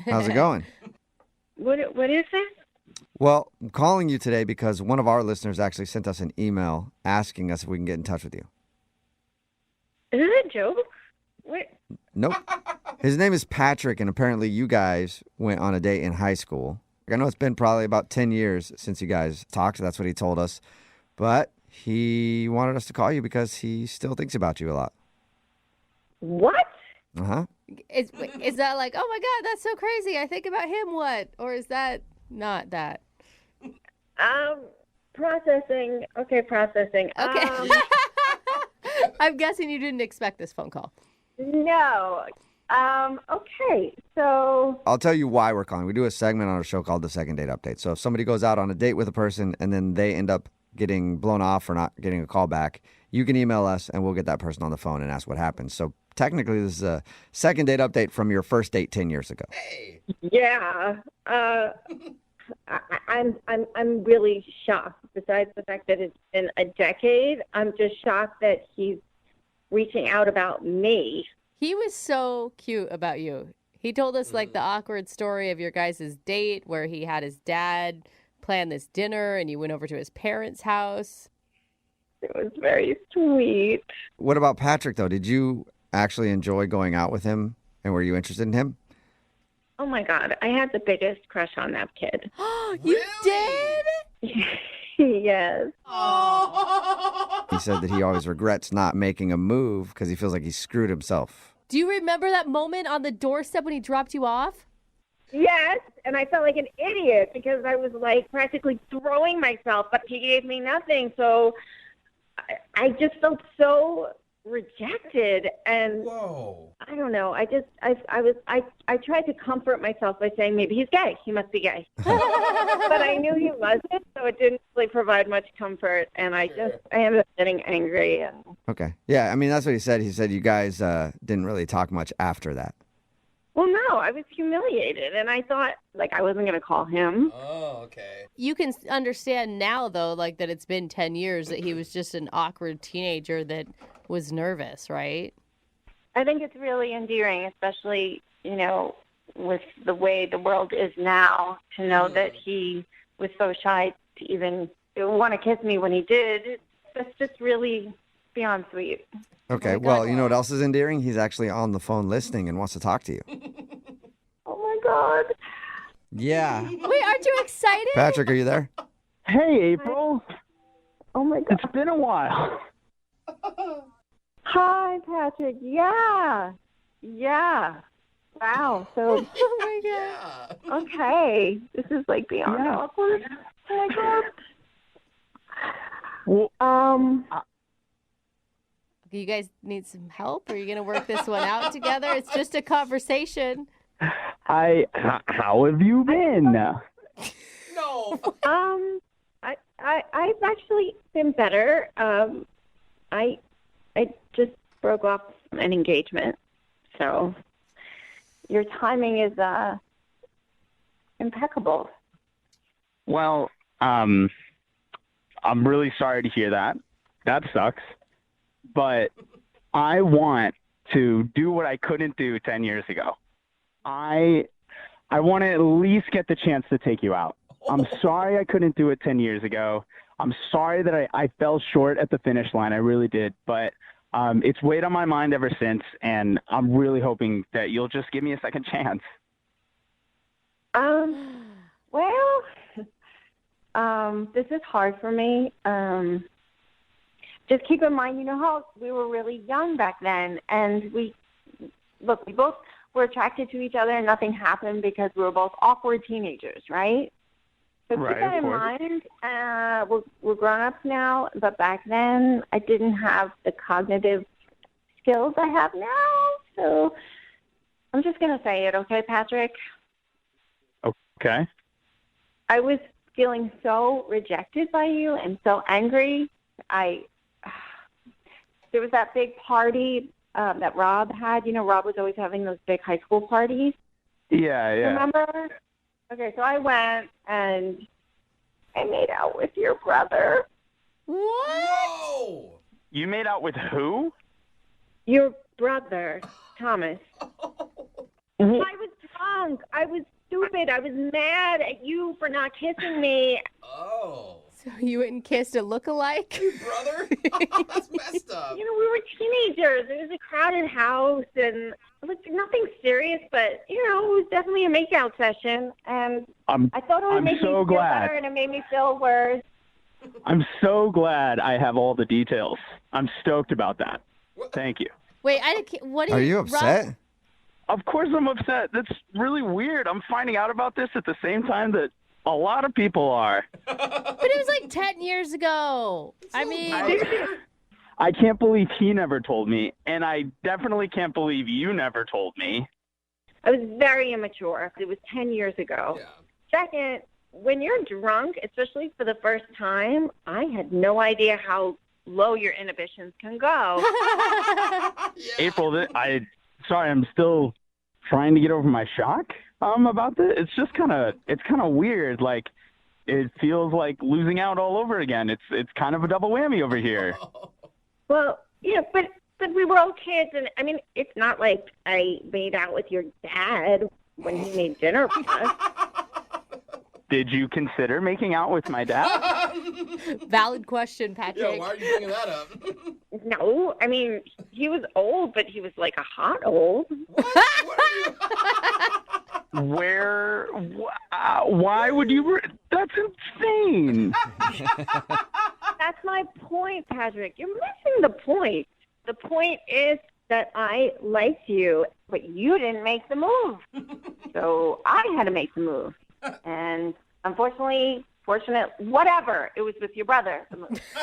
How's it going? What is this? Well, I'm calling you today because one of our listeners actually sent us an email asking us if we can get in touch with you. Is it a joke? What? Nope. His name is Patrick, and apparently you guys went on a date in high school. I know it's been probably about 10 years since you guys talked. That's what he told us. But he wanted us to call you because he still thinks about you a lot. What? Uh-huh. Is that like, oh my God, that's so crazy. I think about him, what? Or is that not that? Processing. Okay, processing. Okay. I'm guessing you didn't expect this phone call. No. Okay, so... I'll tell you why we're calling. We do a segment on our show called The Second Date Update. So if somebody goes out on a date with a person and then they end up getting blown off or not getting a call back, you can email us and we'll get that person on the phone and ask what happened. So technically, this is a second date update from your first date 10 years ago. Yeah. I'm really shocked. Besides the fact that it's been a decade, I'm just shocked that he's reaching out about me. He was so cute about you. He told us like the awkward story of your guys' date where he had his dad plan this dinner and you went over to his parents' house. It was very sweet. What about Patrick, though? Did you actually enjoy going out with him, and were you interested in him? Oh, my God. I had the biggest crush on that kid. You did? Yes. He said that he always regrets not making a move because he feels like he screwed himself. Do you remember that moment on the doorstep when he dropped you off? Yes, and I felt like an idiot because I was like practically throwing myself, but he gave me nothing. So I just felt so rejected, and I don't know. I tried to comfort myself by saying maybe he's gay. He must be gay, but I knew he wasn't, so it didn't really provide much comfort. And I ended up getting angry. And Okay. Yeah, I mean, that's what he said. He said you guys didn't really talk much after that. well, no, I was humiliated, and I thought like I wasn't going to call him. Oh, okay. You can understand now, though, like that it's been 10 years that he was just an awkward teenager that was nervous, right? I think it's really endearing, especially, with the way the world is now, to know that he was so shy to even want to kiss me when he did. That's just really beyond sweet. Okay, well, you know what else is endearing? He's actually on the phone listening and wants to talk to you. Oh, my God. Yeah. Wait, aren't you excited? Patrick, are you there? Hey, April. Oh, my God. It's been a while. Hi, Patrick. Yeah. Wow. So, oh, my God. Okay. This is like beyond awkward. Oh, my God. Well, You guys need some help? Are you going to work this one out together? It's just a conversation. How have you been? No. I've actually been better. I just broke off an engagement, so your timing is impeccable. Well, I'm really sorry to hear that. That sucks. But I want to do what I couldn't do 10 years ago. I want to at least get the chance to take you out. I'm sorry I couldn't do it 10 years ago. I'm sorry that I fell short at the finish line. I really did. But it's weighed on my mind ever since, and I'm really hoping that you'll just give me a second chance. Well, this is hard for me. Just keep in mind, you know how we were really young back then, and we both were attracted to each other, and nothing happened because we were both awkward teenagers, right? So keep that in mind. We're grown-ups now, but back then I didn't have the cognitive skills I have now. So I'm just going to say it, okay, Patrick? Okay. I was feeling so rejected by you and so angry. There was that big party that Rob had. Rob was always having those big high school parties. Yeah. Remember? Okay, so I went and I made out with your brother. What? Whoa! You made out with who? Your brother, Thomas. I was drunk. I was stupid. I was mad at you for not kissing me. Oh. So you went and kissed a lookalike? Brother? That's messed up. We were teenagers. It was a crowded house, and it was nothing serious, but, it was definitely a makeout session. And I thought it would make me feel better, and it made me feel worse. I'm so glad I have all the details. I'm stoked about that. Thank you. Wait, what Are you upset? Rob? Of course I'm upset. That's really weird. I'm finding out about this at the same time that a lot of people are. But it was like 10 years ago. I can't believe he never told me, and I definitely can't believe you never told me. I was very immature. It was 10 years ago. Yeah. Second, when you're drunk, especially for the first time, I had no idea how low your inhibitions can go. April, sorry, I'm still trying to get over my shock about this. It's just kind of weird. Like, it feels like losing out all over again. It's kind of a double whammy over here. Well, yeah, but we were all kids, and I mean, it's not like I made out with your dad when he made dinner for us. Did you consider making out with my dad? Valid question, Patrick. Yeah, why are you bringing that up? No, I mean, he was old, but he was like a hot old. Why would you? That's insane. That's my point, Patrick. You're missing the point. The point is that I liked you, but you didn't make the move. So I had to make the move. And unfortunately, whatever, it was with your brother.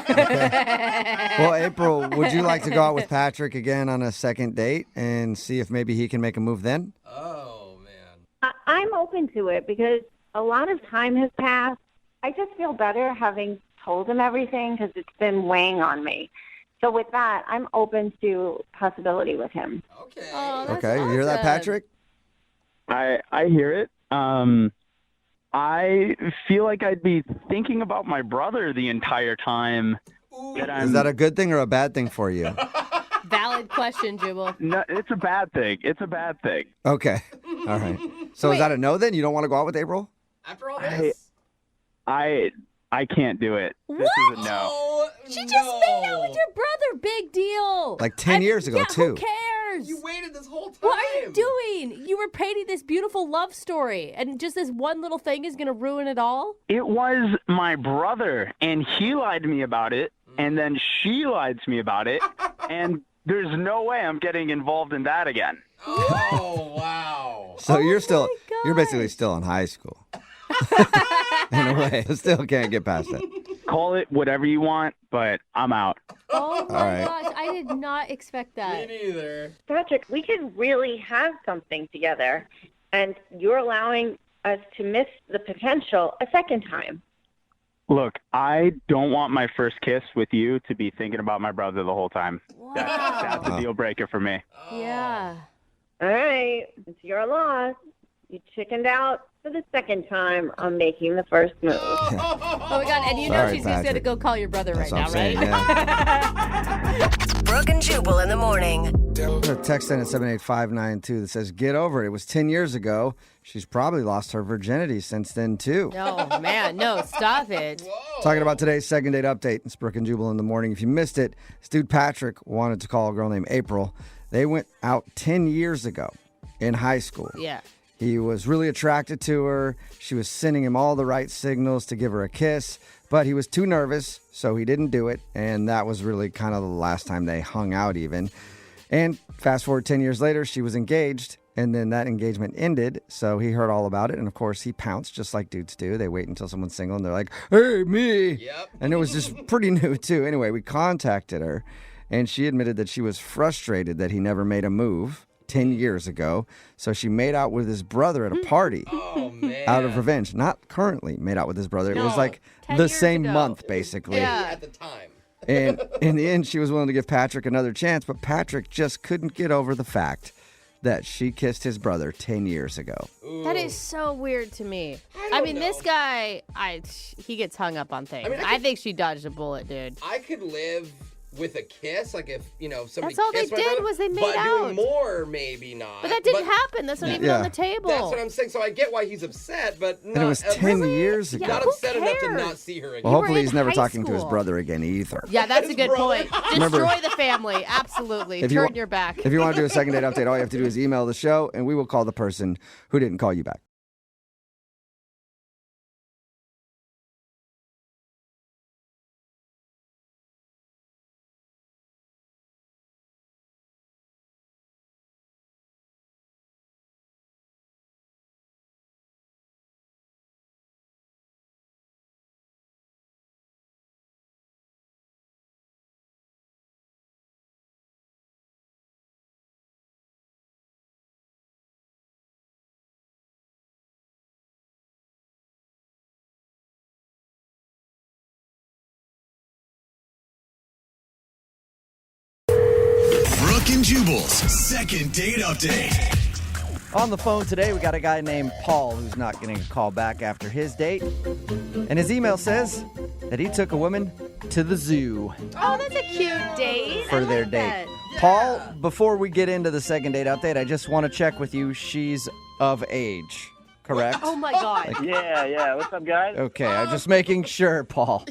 Well, April, would you like to go out with Patrick again on a second date and see if maybe he can make a move then? Oh, man. I'm open to it because a lot of time has passed. I just feel better having told him everything because it's been weighing on me. So with that, I'm open to possibility with him. Okay. Oh, that's Okay, you hear that, awesome. Patrick? I hear it. I feel like I'd be thinking about my brother the entire time. Is that a good thing or a bad thing for you? Valid question, Jubal. No, it's a bad thing. It's a bad thing. Okay. All right. So is that a no then? You don't want to go out with April? After all this? I can't do it. This is a no. Oh, She just made out with your brother. Big deal. Like 10 years ago, yeah, too. Who cares? You waited this whole time. What are you doing? You were painting this beautiful love story, and just this one little thing is going to ruin it all? It was my brother, and he lied to me about it, and then she lied to me about it, and there's no way I'm getting involved in that again. Oh, wow. So you're basically still in high school. In a way. I still can't get past that. Call it whatever you want, but I'm out. Oh, my All right. gosh. I did not expect that. Me neither. Patrick, we could really have something together, and you're allowing us to miss the potential a second time. Look, I don't want my first kiss with you to be thinking about my brother the whole time. That's a deal breaker for me. Yeah. All right, it's your loss. You chickened out for the second time on making the first move. Oh, my God. And you know Sorry, she's just going to Patrick. go call your brother That's right what now, I'm right? saying, yeah. Brooke and Jubal in the morning. There's a text in at 78592 that says, get over it. It was 10 years ago. She's probably lost her virginity since then, too. No, man. No, stop it. Talking about today's second date update. It's Brooke and Jubal in the morning. If you missed it, this dude Patrick wanted to call a girl named April. They went out 10 years ago in high school. Yeah. He was really attracted to her. She was sending him all the right signals to give her a kiss, but he was too nervous, so he didn't do it. And that was really kind of the last time they hung out even. And fast forward 10 years later, she was engaged, and then that engagement ended. So he heard all about it. And of course, he pounced just like dudes do. They wait until someone's single and they're like, hey, me. Yep. And it was just pretty new, too. Anyway, we contacted her, and she admitted that she was frustrated that he never made a move 10 years ago. So she made out with his brother at a party Oh, man. out of revenge. Not currently made out with his brother. It was No, like 10 the years same ago. month, basically. Yeah. At the time. And in the end, she was willing to give Patrick another chance, but Patrick just couldn't get over the fact that she kissed his brother 10 years ago. That is so weird to me. I mean, don't this know. guy, he gets hung up on things. I mean, I think she dodged a bullet, dude. I could live with a kiss, like if, somebody That's all they kissed my did brother, was they made but out. doing more, maybe not. But that didn't happen. That's not even Yeah. on the table. That's what I'm saying. So I get why he's upset, but not, And it was 10 years ago. not who upset enough to cares? not see her again. Well, hopefully in he's never high talking to his school. brother again either. Yeah, that's a good brother. point. Remember- Destroy the family. Absolutely. If you Turn wa- your back. If you want to do a second date update, all you have to do is email the show, and we will call the person who didn't call you back. and Jubal's second date update. On the phone today, we got a guy named Paul who's not getting a call back after his date. And his email says that he took a woman to the zoo Oh, that's a cute date. for I their like date. that. Paul, before we get into the second date update, I just want to check with you. She's of age, correct? Oh my God. Yeah. What's up, guys? Okay, I'm just making sure, Paul.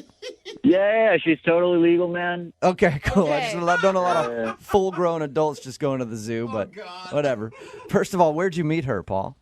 Yeah, she's totally legal, man. Okay, cool. I Okay. just don't know a lot of full-grown adults just going to the zoo, but whatever. First of all, where'd you meet her, Paul?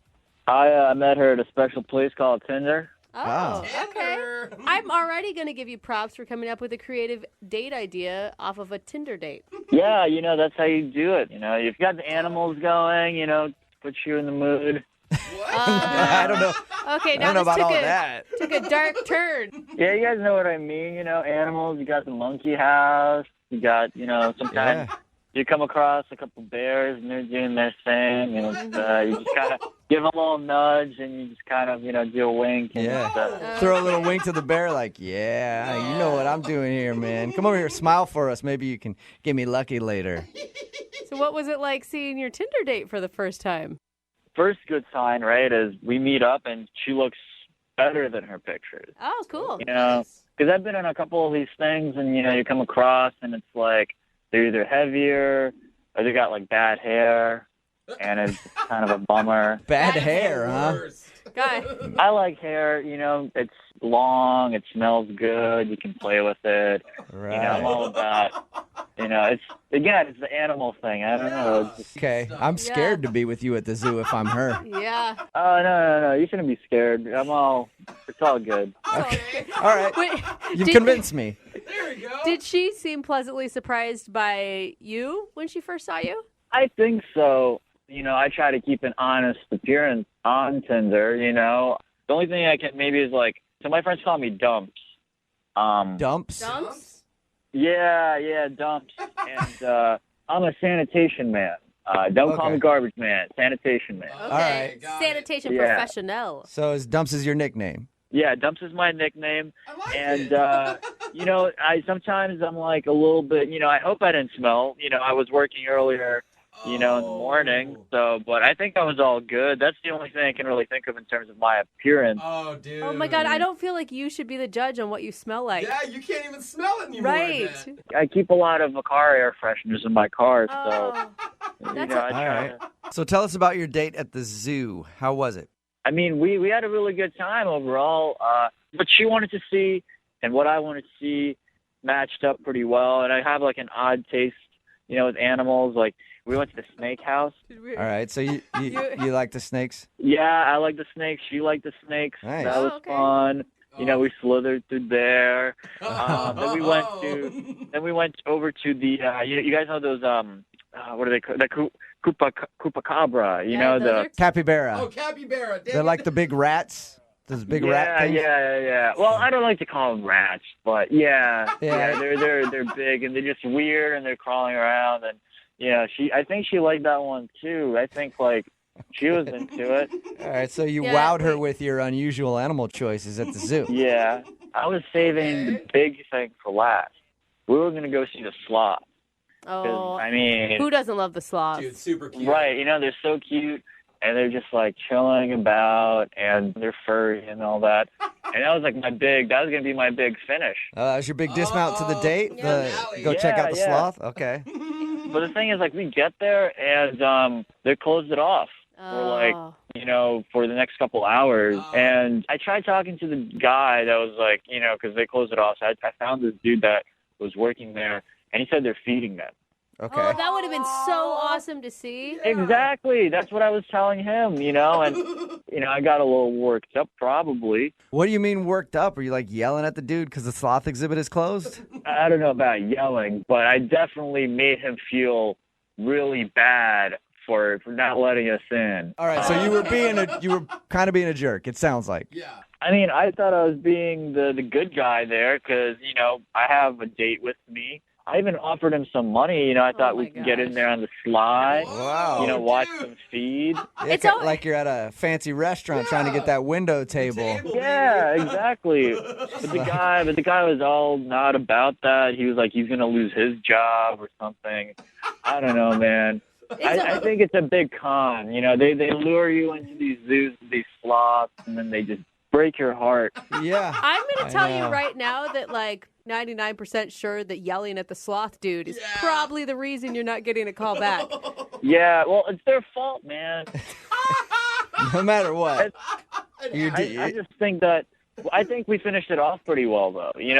I met her at a special place called Tinder. Oh, okay. I'm already going to give you props for coming up with a creative date idea off of a Tinder date. Yeah, that's how you do it. If you got the animals going, puts you in the mood. I don't know. Okay, I now don't know this about all of that. took a dark turn. Yeah, you guys know what I mean. Animals. You got the monkey house. You got, sometimes you come across a couple bears and they're doing their thing, and you just kind of give them a little nudge and you just kind of, do a wink. And Throw a little wink to the bear like, yeah, you know what I'm doing here, man. Come over here, smile for us. Maybe you can get me lucky later. So what was it like seeing your Tinder date for the first time? First good sign, right, is we meet up and she looks better than her pictures. Oh, cool. Because I've been on a couple of these things and, you come across and it's like they're either heavier or they got, like, bad hair, and it's kind of a bummer. Bad hair, huh? Guy. I like hair, it's long, it smells good, you can play with it. Right. I'm all about, it's the animal thing. I don't know. It's just, Okay, I'm scared to be with you at the zoo if I'm her. Yeah. oh, no, you shouldn't be scared. It's all good. Okay. All right. Wait, You've did- convinced me. Did she seem pleasantly surprised by you when she first saw you? I think so. I try to keep an honest appearance on Tinder, The only thing I can maybe is like, so my friends call me Dumps. Dumps? Dumps? Yeah, Dumps. And I'm a sanitation man. Don't call Okay. me garbage man. Sanitation man. Okay. All right. Sanitation Yeah. professional. So Dumps is your nickname? Yeah, Dumps is my nickname. I sometimes I'm like a little bit, I hope I didn't smell. I was working earlier, in the morning. So, but I think I was all good. That's the only thing I can really think of in terms of my appearance. Oh, dude. Oh my God, I don't feel like you should be the judge on what you smell like. Yeah, you can't even smell it anymore. Right. I keep a lot of car air fresheners in my car, so Oh, I try to. So tell us about your date at the zoo. How was it? I mean, we had a really good time overall. What she wanted to see and what I wanted to see matched up pretty well. And I have like an odd taste, with animals. Like we went to the snake house. All right, so you like the snakes? Yeah, I like the snakes. She liked the snakes. Nice. That was fun. We slithered through there. Then we went over to the. You guys know those what are they called? The Chupacabra. The capybara. Oh, capybara. They're like the big rats. Those big rat things. Yeah. Well, I don't like to call them rats, but yeah. They're big and they're just weird and they're crawling around and I think she liked that one too. I think like she was into it. All right, so you wowed her with your unusual animal choices at the zoo. Yeah, I was saving the big thing for last. We were gonna go see the sloth. Oh, I mean, who doesn't love the sloth? Dude, super cute. Right, they're so cute. And they're just like chilling about, and they're furry and all that. And that was like that was gonna be my big finish. That was your big dismount to the date? Go check out the sloth? Okay. But the thing is, like, we get there and they closed it off for like, for the next couple hours. And I tried talking to the guy that was like, because they closed it off. So I found this dude that was working there, and he said they're feeding them. Okay. Oh, that would have been so awesome to see. Exactly. That's what I was telling him, and, I got a little worked up probably. What do you mean worked up? Are you like yelling at the dude because the sloth exhibit is closed? I don't know about yelling, but I definitely made him feel really bad for not letting us in. All right, so you were kind of being a jerk, it sounds like. Yeah. I mean, I thought I was being the good guy there because, I have a date with me. I even offered him some money. I thought we could get in there on the sly. Wow. Watch some feed. It's like you're at a fancy restaurant trying to get that window table. Yeah, exactly. But the guy was all not about that. He was like, he's gonna lose his job or something. I don't know, man. I think it's a big con. They lure you into these zoos, these sloths, and then they just break your heart. Yeah. I'm going to tell you right now that 99% sure that yelling at the sloth dude is probably the reason you're not getting a call back. Yeah, well, it's their fault, man. No matter what. I just think that I think we finished it off pretty well, though. We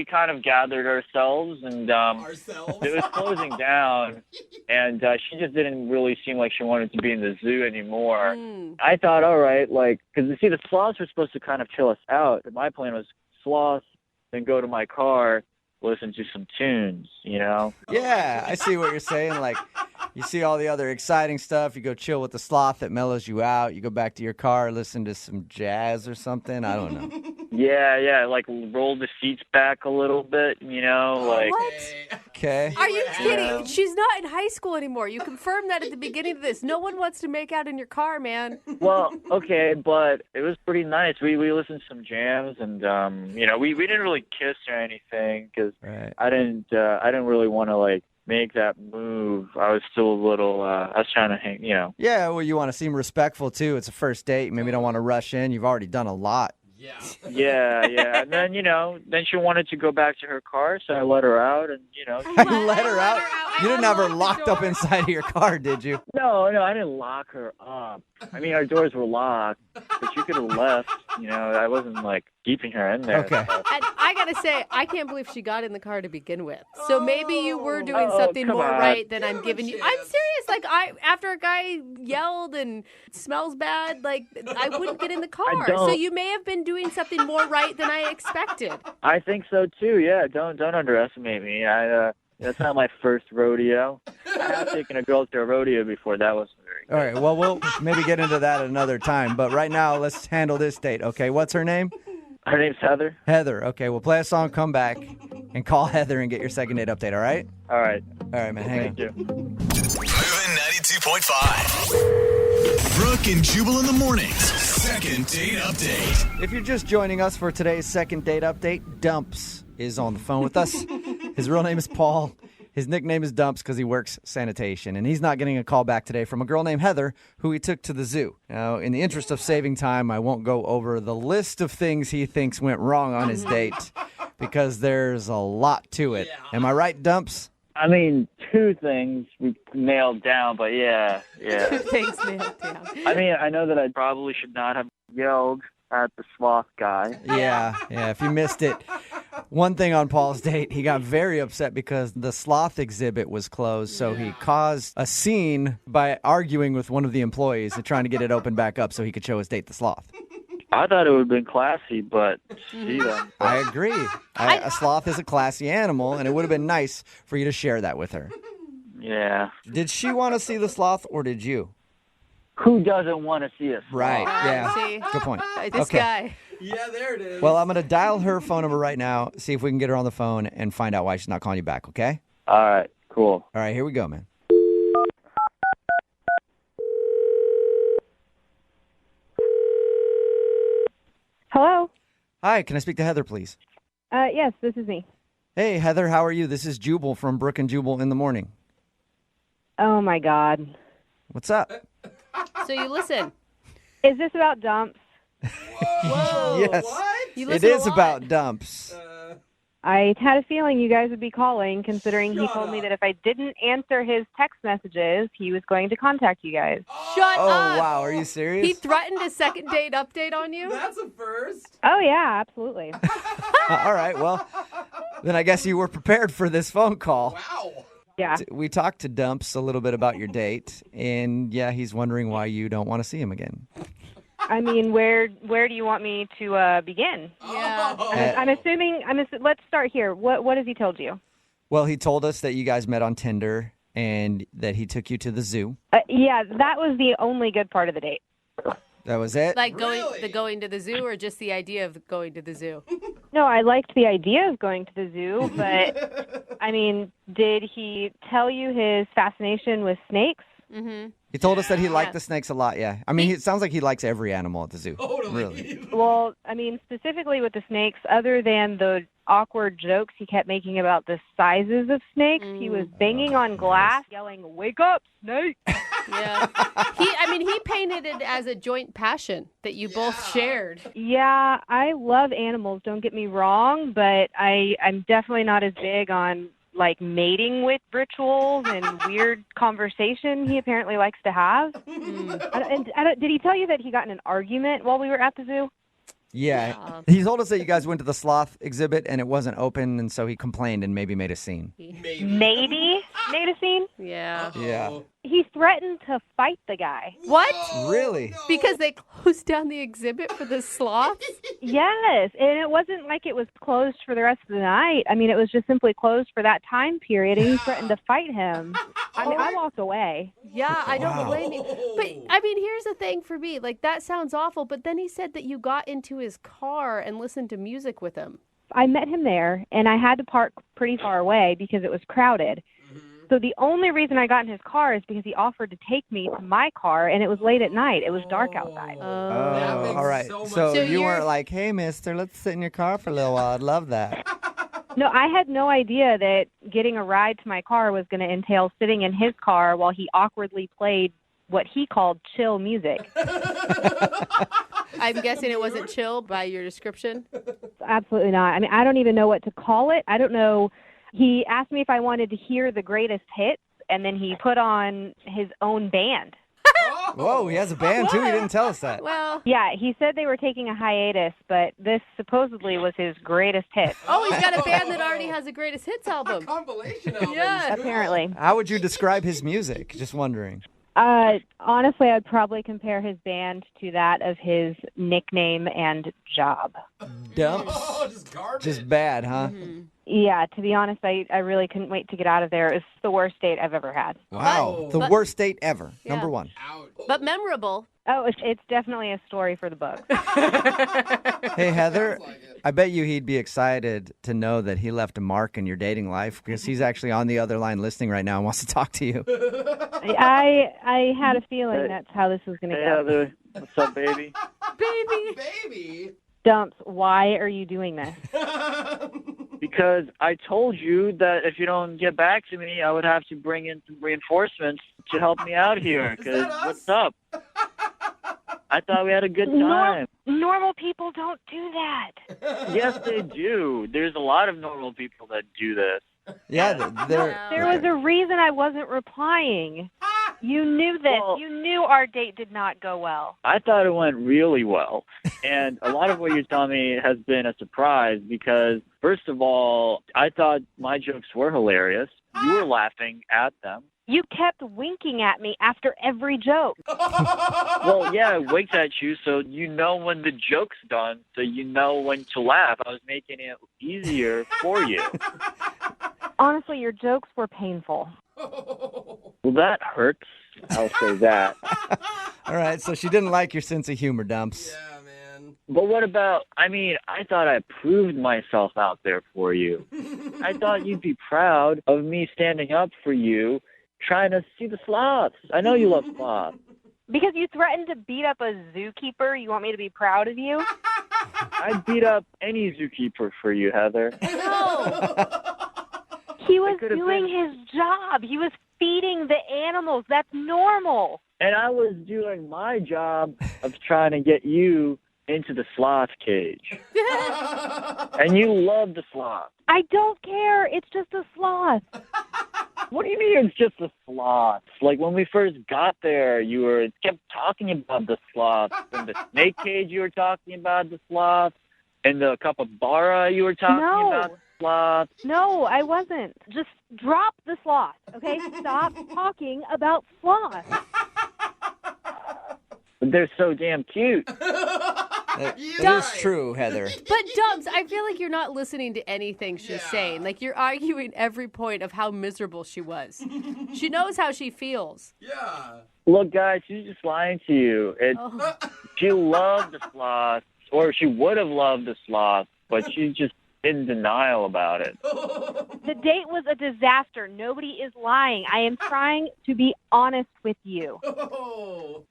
kind of gathered ourselves, and it was closing down, and she just didn't really seem like she wanted to be in the zoo anymore. I thought, all right, because the sloths were supposed to kind of chill us out. And my plan was sloths, then go to my car, listen to some tunes, Yeah, I see what you're saying. You see all the other exciting stuff. You go chill with the sloth that mellows you out. You go back to your car, listen to some jazz or something. I don't know. Yeah, roll the seats back a little bit, What? Okay. Are you kidding? She's not in high school anymore. You confirmed that at the beginning of this. No one wants to make out in your car, man. Well, okay, but it was pretty nice. We listened to some jams, and we didn't really kiss or anything because I didn't really want to make that move. I was still a little. I was trying to hang. Yeah, well, you want to seem respectful too. It's a first date. Maybe don't want to rush in. You've already done a lot. Yeah. And then, then she wanted to go back to her car, so I let her out, and, I let her out? You didn't have her locked up inside of your car, did you? No, I didn't lock her up. I mean, our doors were locked, but she could have left. I wasn't, keeping her in there. Okay. So. And I got to say, I can't believe she got in the car to begin with. So maybe you were doing something more right than I'm giving you. I'm serious. After a guy yelled and smells bad, I wouldn't get in the car. So you may have been doing something more right than I expected. I think so, too. Yeah, don't underestimate me. That's not my first rodeo. I have taken a girl to a rodeo before. That was very good. All right, well, we'll maybe get into that another time. But right now, let's handle this date, okay? What's her name? Her name's Heather. Heather. Okay, we'll play a song, come back, and call Heather and get your second date update, all right? All right. All right, man, hang on. Thank you. Moving 92.5. Brooke and Jubal in the mornings. Second date update. If you're just joining us for today's second date update, Dumps is on the phone with us. His real name is Paul. His nickname is Dumps because he works sanitation, and he's not getting a call back today from a girl named Heather who he took to the zoo. Now, in the interest of saving time, I won't go over the list of things he thinks went wrong on his date because there's a lot to it. Yeah. Am I right, Dumps? I mean, two things we nailed down, but yeah. Two things nailed down. I mean, I know that I probably should not have yelled at the sloth guy. Yeah, if you missed it. One thing on Paul's date, he got very upset because the sloth exhibit was closed, so he caused a scene by arguing with one of the employees and trying to get it opened back up so he could show his date the sloth. I thought it would have been classy, but see them. I agree. A sloth is a classy animal, and it would have been nice for you to share that with her. Yeah. Did she want to see the sloth, or did you? Who doesn't want to see a sloth? Right, yeah. See? Good point. This guy. Yeah, there it is. Well, I'm going to dial her phone number right now, see if we can get her on the phone, and find out why she's not calling you back, okay? All right, cool. All right, here we go, man. Hello? Hi, can I speak to Heather, please? Yes, this is me. Hey, Heather, how are you? This is Jubal from Brooke and Jubal in the morning. Oh, my God. What's up? So you listen. Is this about Dumps? Whoa. Yes, What? it is about Dumps. I had a feeling you guys would be calling, considering he told me that if I didn't answer his text messages, he was going to contact you guys. Shut Oh, up. wow, are you serious? He threatened a second date update on you? That's a first. Oh, yeah, absolutely. All right, well, then I guess you were prepared for this phone call. Wow. Yeah. We talked to Dumps a little bit about your date, and yeah, he's wondering why you don't want to see him again. I mean, where do you want me to begin? Yeah. I'm assuming. Let's start here. What has he told you? Well, he told us that you guys met on Tinder and that he took you to the zoo. Yeah, that was the only good part of the date. That was it? Like going to the zoo, or just the idea of going to the zoo? No, I liked the idea of going to the zoo, but I mean, did he tell you his fascination with snakes? Mm-hmm. He told us that he liked the snakes a lot, yeah. I mean, it sounds like he likes every animal at the zoo. Really. Well, I mean, specifically with the snakes, other than the awkward jokes he kept making about the sizes of snakes, he was banging on glass, yelling, "Wake up, snake!" Yeah. He painted it as a joint passion that you both shared. Yeah, I love animals, don't get me wrong, but I'm definitely not as big on like mating with rituals and weird conversation he apparently likes to have. Did he tell you that he got in an argument while we were at the zoo? Yeah. He told us that you guys went to the sloth exhibit and it wasn't open, and so he complained and maybe made a scene. Maybe made a scene? Yeah. Yeah. He threatened to fight the guy. What? Really? Because they closed down the exhibit for the sloths? Yes, and it wasn't like it was closed for the rest of the night. I mean, it was just simply closed for that time period, and he threatened to fight him. I mean, I walked away. Yeah, I don't blame you. But, I mean, here's the thing for me. Like, that sounds awful, but then he said that you got into his car and listened to music with him. I met him there, and I had to park pretty far away because it was crowded. So the only reason I got in his car is because he offered to take me to my car, and it was late at night. It was dark outside. Oh, all right. So you weren't like, hey, mister, let's sit in your car for a little while. I'd love that. No, I had no idea that getting a ride to my car was going to entail sitting in his car while he awkwardly played what he called chill music. I'm guessing it wasn't chill by your description? Absolutely not. I mean, I don't even know what to call it. I don't know. He asked me if I wanted to hear the greatest hits, and then he put on his own band. Whoa, he has a band too? He didn't tell us that. Well, yeah, he said they were taking a hiatus, but this supposedly was his greatest hit. Oh, he's got a band that already has a greatest hits album. A compilation album. Yeah. Apparently. How would you describe his music? Just wondering. Honestly, I'd probably compare his band to that of his nickname and job. Dumps? Oh, just garbage. Just bad, huh? Mm-hmm. Yeah, to be honest, I really couldn't wait to get out of there. It was the worst date I've ever had. Wow. The worst date ever. Yeah. Number one. But memorable. Oh, it's definitely a story for the book. Hey, Heather, I bet you he'd be excited to know that he left a mark in your dating life because he's actually on the other line listening right now and wants to talk to you. I had a feeling that's how this was going to go. Heather, what's up, baby? Baby. Dumps, why are you doing this? Because I told you that if you don't get back to me, I would have to bring in some reinforcements to help me out here. Because what's up? I thought we had a good time. Normal people don't do that. Yes, they do. There's a lot of normal people that do this. Yeah, There was a reason I wasn't replying. You knew this. Well, you knew our date did not go well. I thought it went really well. And a lot of what you're telling me has been a surprise because, first of all, I thought my jokes were hilarious. You were laughing at them. You kept winking at me after every joke. Well, yeah, I winked at you, so you know when the joke's done, so you know when to laugh. I was making it easier for you. Honestly, your jokes were painful. Well, that hurts. I'll say that. All right, so she didn't like your sense of humor, Dumps. Yeah, man. But what about, I thought I proved myself out there for you. I thought you'd be proud of me standing up for you, trying to see the sloths. I know you love sloths. Because you threatened to beat up a zookeeper, you want me to be proud of you? I'd beat up any zookeeper for you, Heather. No. He was doing his job. He was feeding the animals. That's normal. And I was doing my job of trying to get you into the sloth cage. And you love the sloth. I don't care. It's just a sloth. What do you mean it's just a sloth? Like when we first got there, you kept talking about the sloth. In the snake cage, you were talking about the sloth. In the capybara, you were talking about the sloth. No, I wasn't. Just drop the sloth, okay? Stop talking about sloth. They're so damn cute. It is true, Heather. But Dubs, I feel like you're not listening to anything she's saying. Like you're arguing every point of how miserable she was. She knows how she feels. Yeah. Look, guys, she's just lying to you. She loved the sloth, or she would have loved the sloth but she's just in denial about it. The date was a disaster. Nobody is lying. I am trying to be honest with you.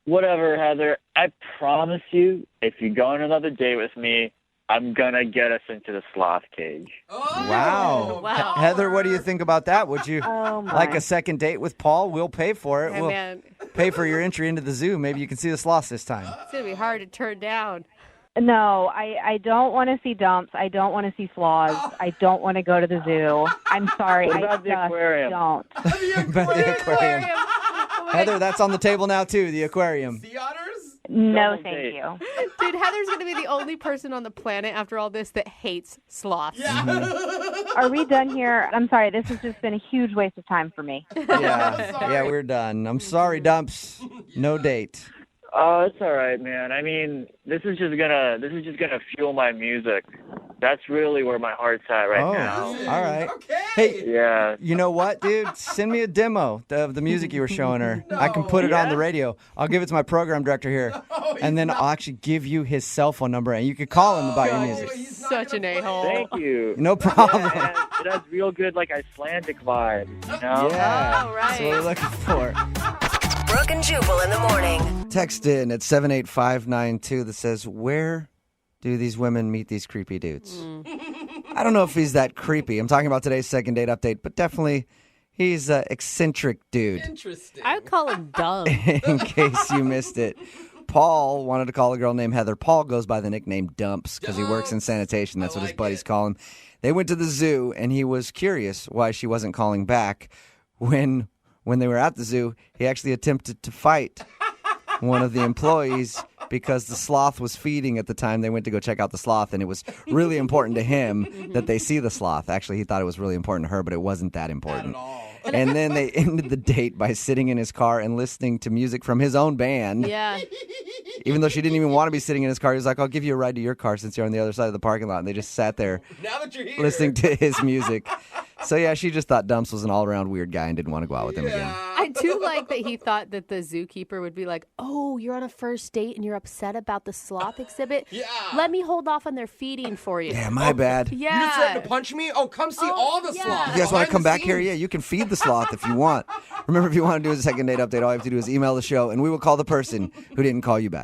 Whatever, Heather. I promise you, if you go on another date with me, I'm gonna get us into the sloth cage. Wow. Heather, what do you think about that? Would you like a second date with Paul? We'll pay for it. Hey, We'll man. pay for your entry into the zoo. Maybe you can see the sloths this time. It's going to be hard to turn down. No, I don't want to see dumps. I don't want to see sloths. I don't want to go to the zoo. I'm sorry. What about the aquarium? Don't. But the aquarium. Heather, that's on the table now, too, the aquarium. Sea otters? No, Double thank date. you. Dude, Heather's going to be the only person on the planet after all this that hates sloths. Are we done here? I'm sorry. This has just been a huge waste of time for me. Yeah, we're done. I'm sorry, Dumps. No date. Oh, it's all right, man. I mean, this is just gonna fuel my music. That's really where my heart's at right now. All right. Hey, Yeah. you know what, dude? Send me a demo of the music you were showing her. I can put it on the radio. I'll give it to my program director here. And then I'll actually give you his cell phone number, and you can call him about your music. Such an a-hole. Thank you. No problem. Yeah, it has real good, like, Icelandic vibes, you know? Yeah. All That's what we're right. looking for. Brooke and Jubal in the morning. Text in at 78592 that says, where do these women meet these creepy dudes? I don't know if he's that creepy. I'm talking about today's second date update, but definitely he's an eccentric dude. Interesting. I would call him dumb. In case you missed it. Paul wanted to call a girl named Heather. Paul goes by the nickname Dumps because he works in sanitation. That's what his buddies call him. They went to the zoo, and he was curious why she wasn't calling back. When they were at the zoo, he actually attempted to fight one of the employees because the sloth was feeding at the time they went to go check out the sloth, and it was really important to him that they see the sloth. Actually, he thought it was really important to her, but it wasn't that important. Not at all. And then they ended the date by sitting in his car and listening to music from his own band. Yeah. Even though she didn't even want to be sitting in his car, he was like, I'll give you a ride to your car since you're on the other side of the parking lot. And they just sat there Now that you're here. listening to his music. So, yeah, she just thought Dumps was an all-around weird guy and didn't want to go out with him again. I do like that he thought that the zookeeper would be like, oh, you're on a first date and you're upset about the sloth exhibit? Yeah. Let me hold off on their feeding for you. Yeah, my bad. Yeah. You just threatened to punch me? Oh, come see all the sloths. You guys want to behind come the back here? scenes. Yeah, you can feed the sloth if you want. Remember, if you want to do a second date update, all you have to do is email the show, and we will call the person who didn't call you back.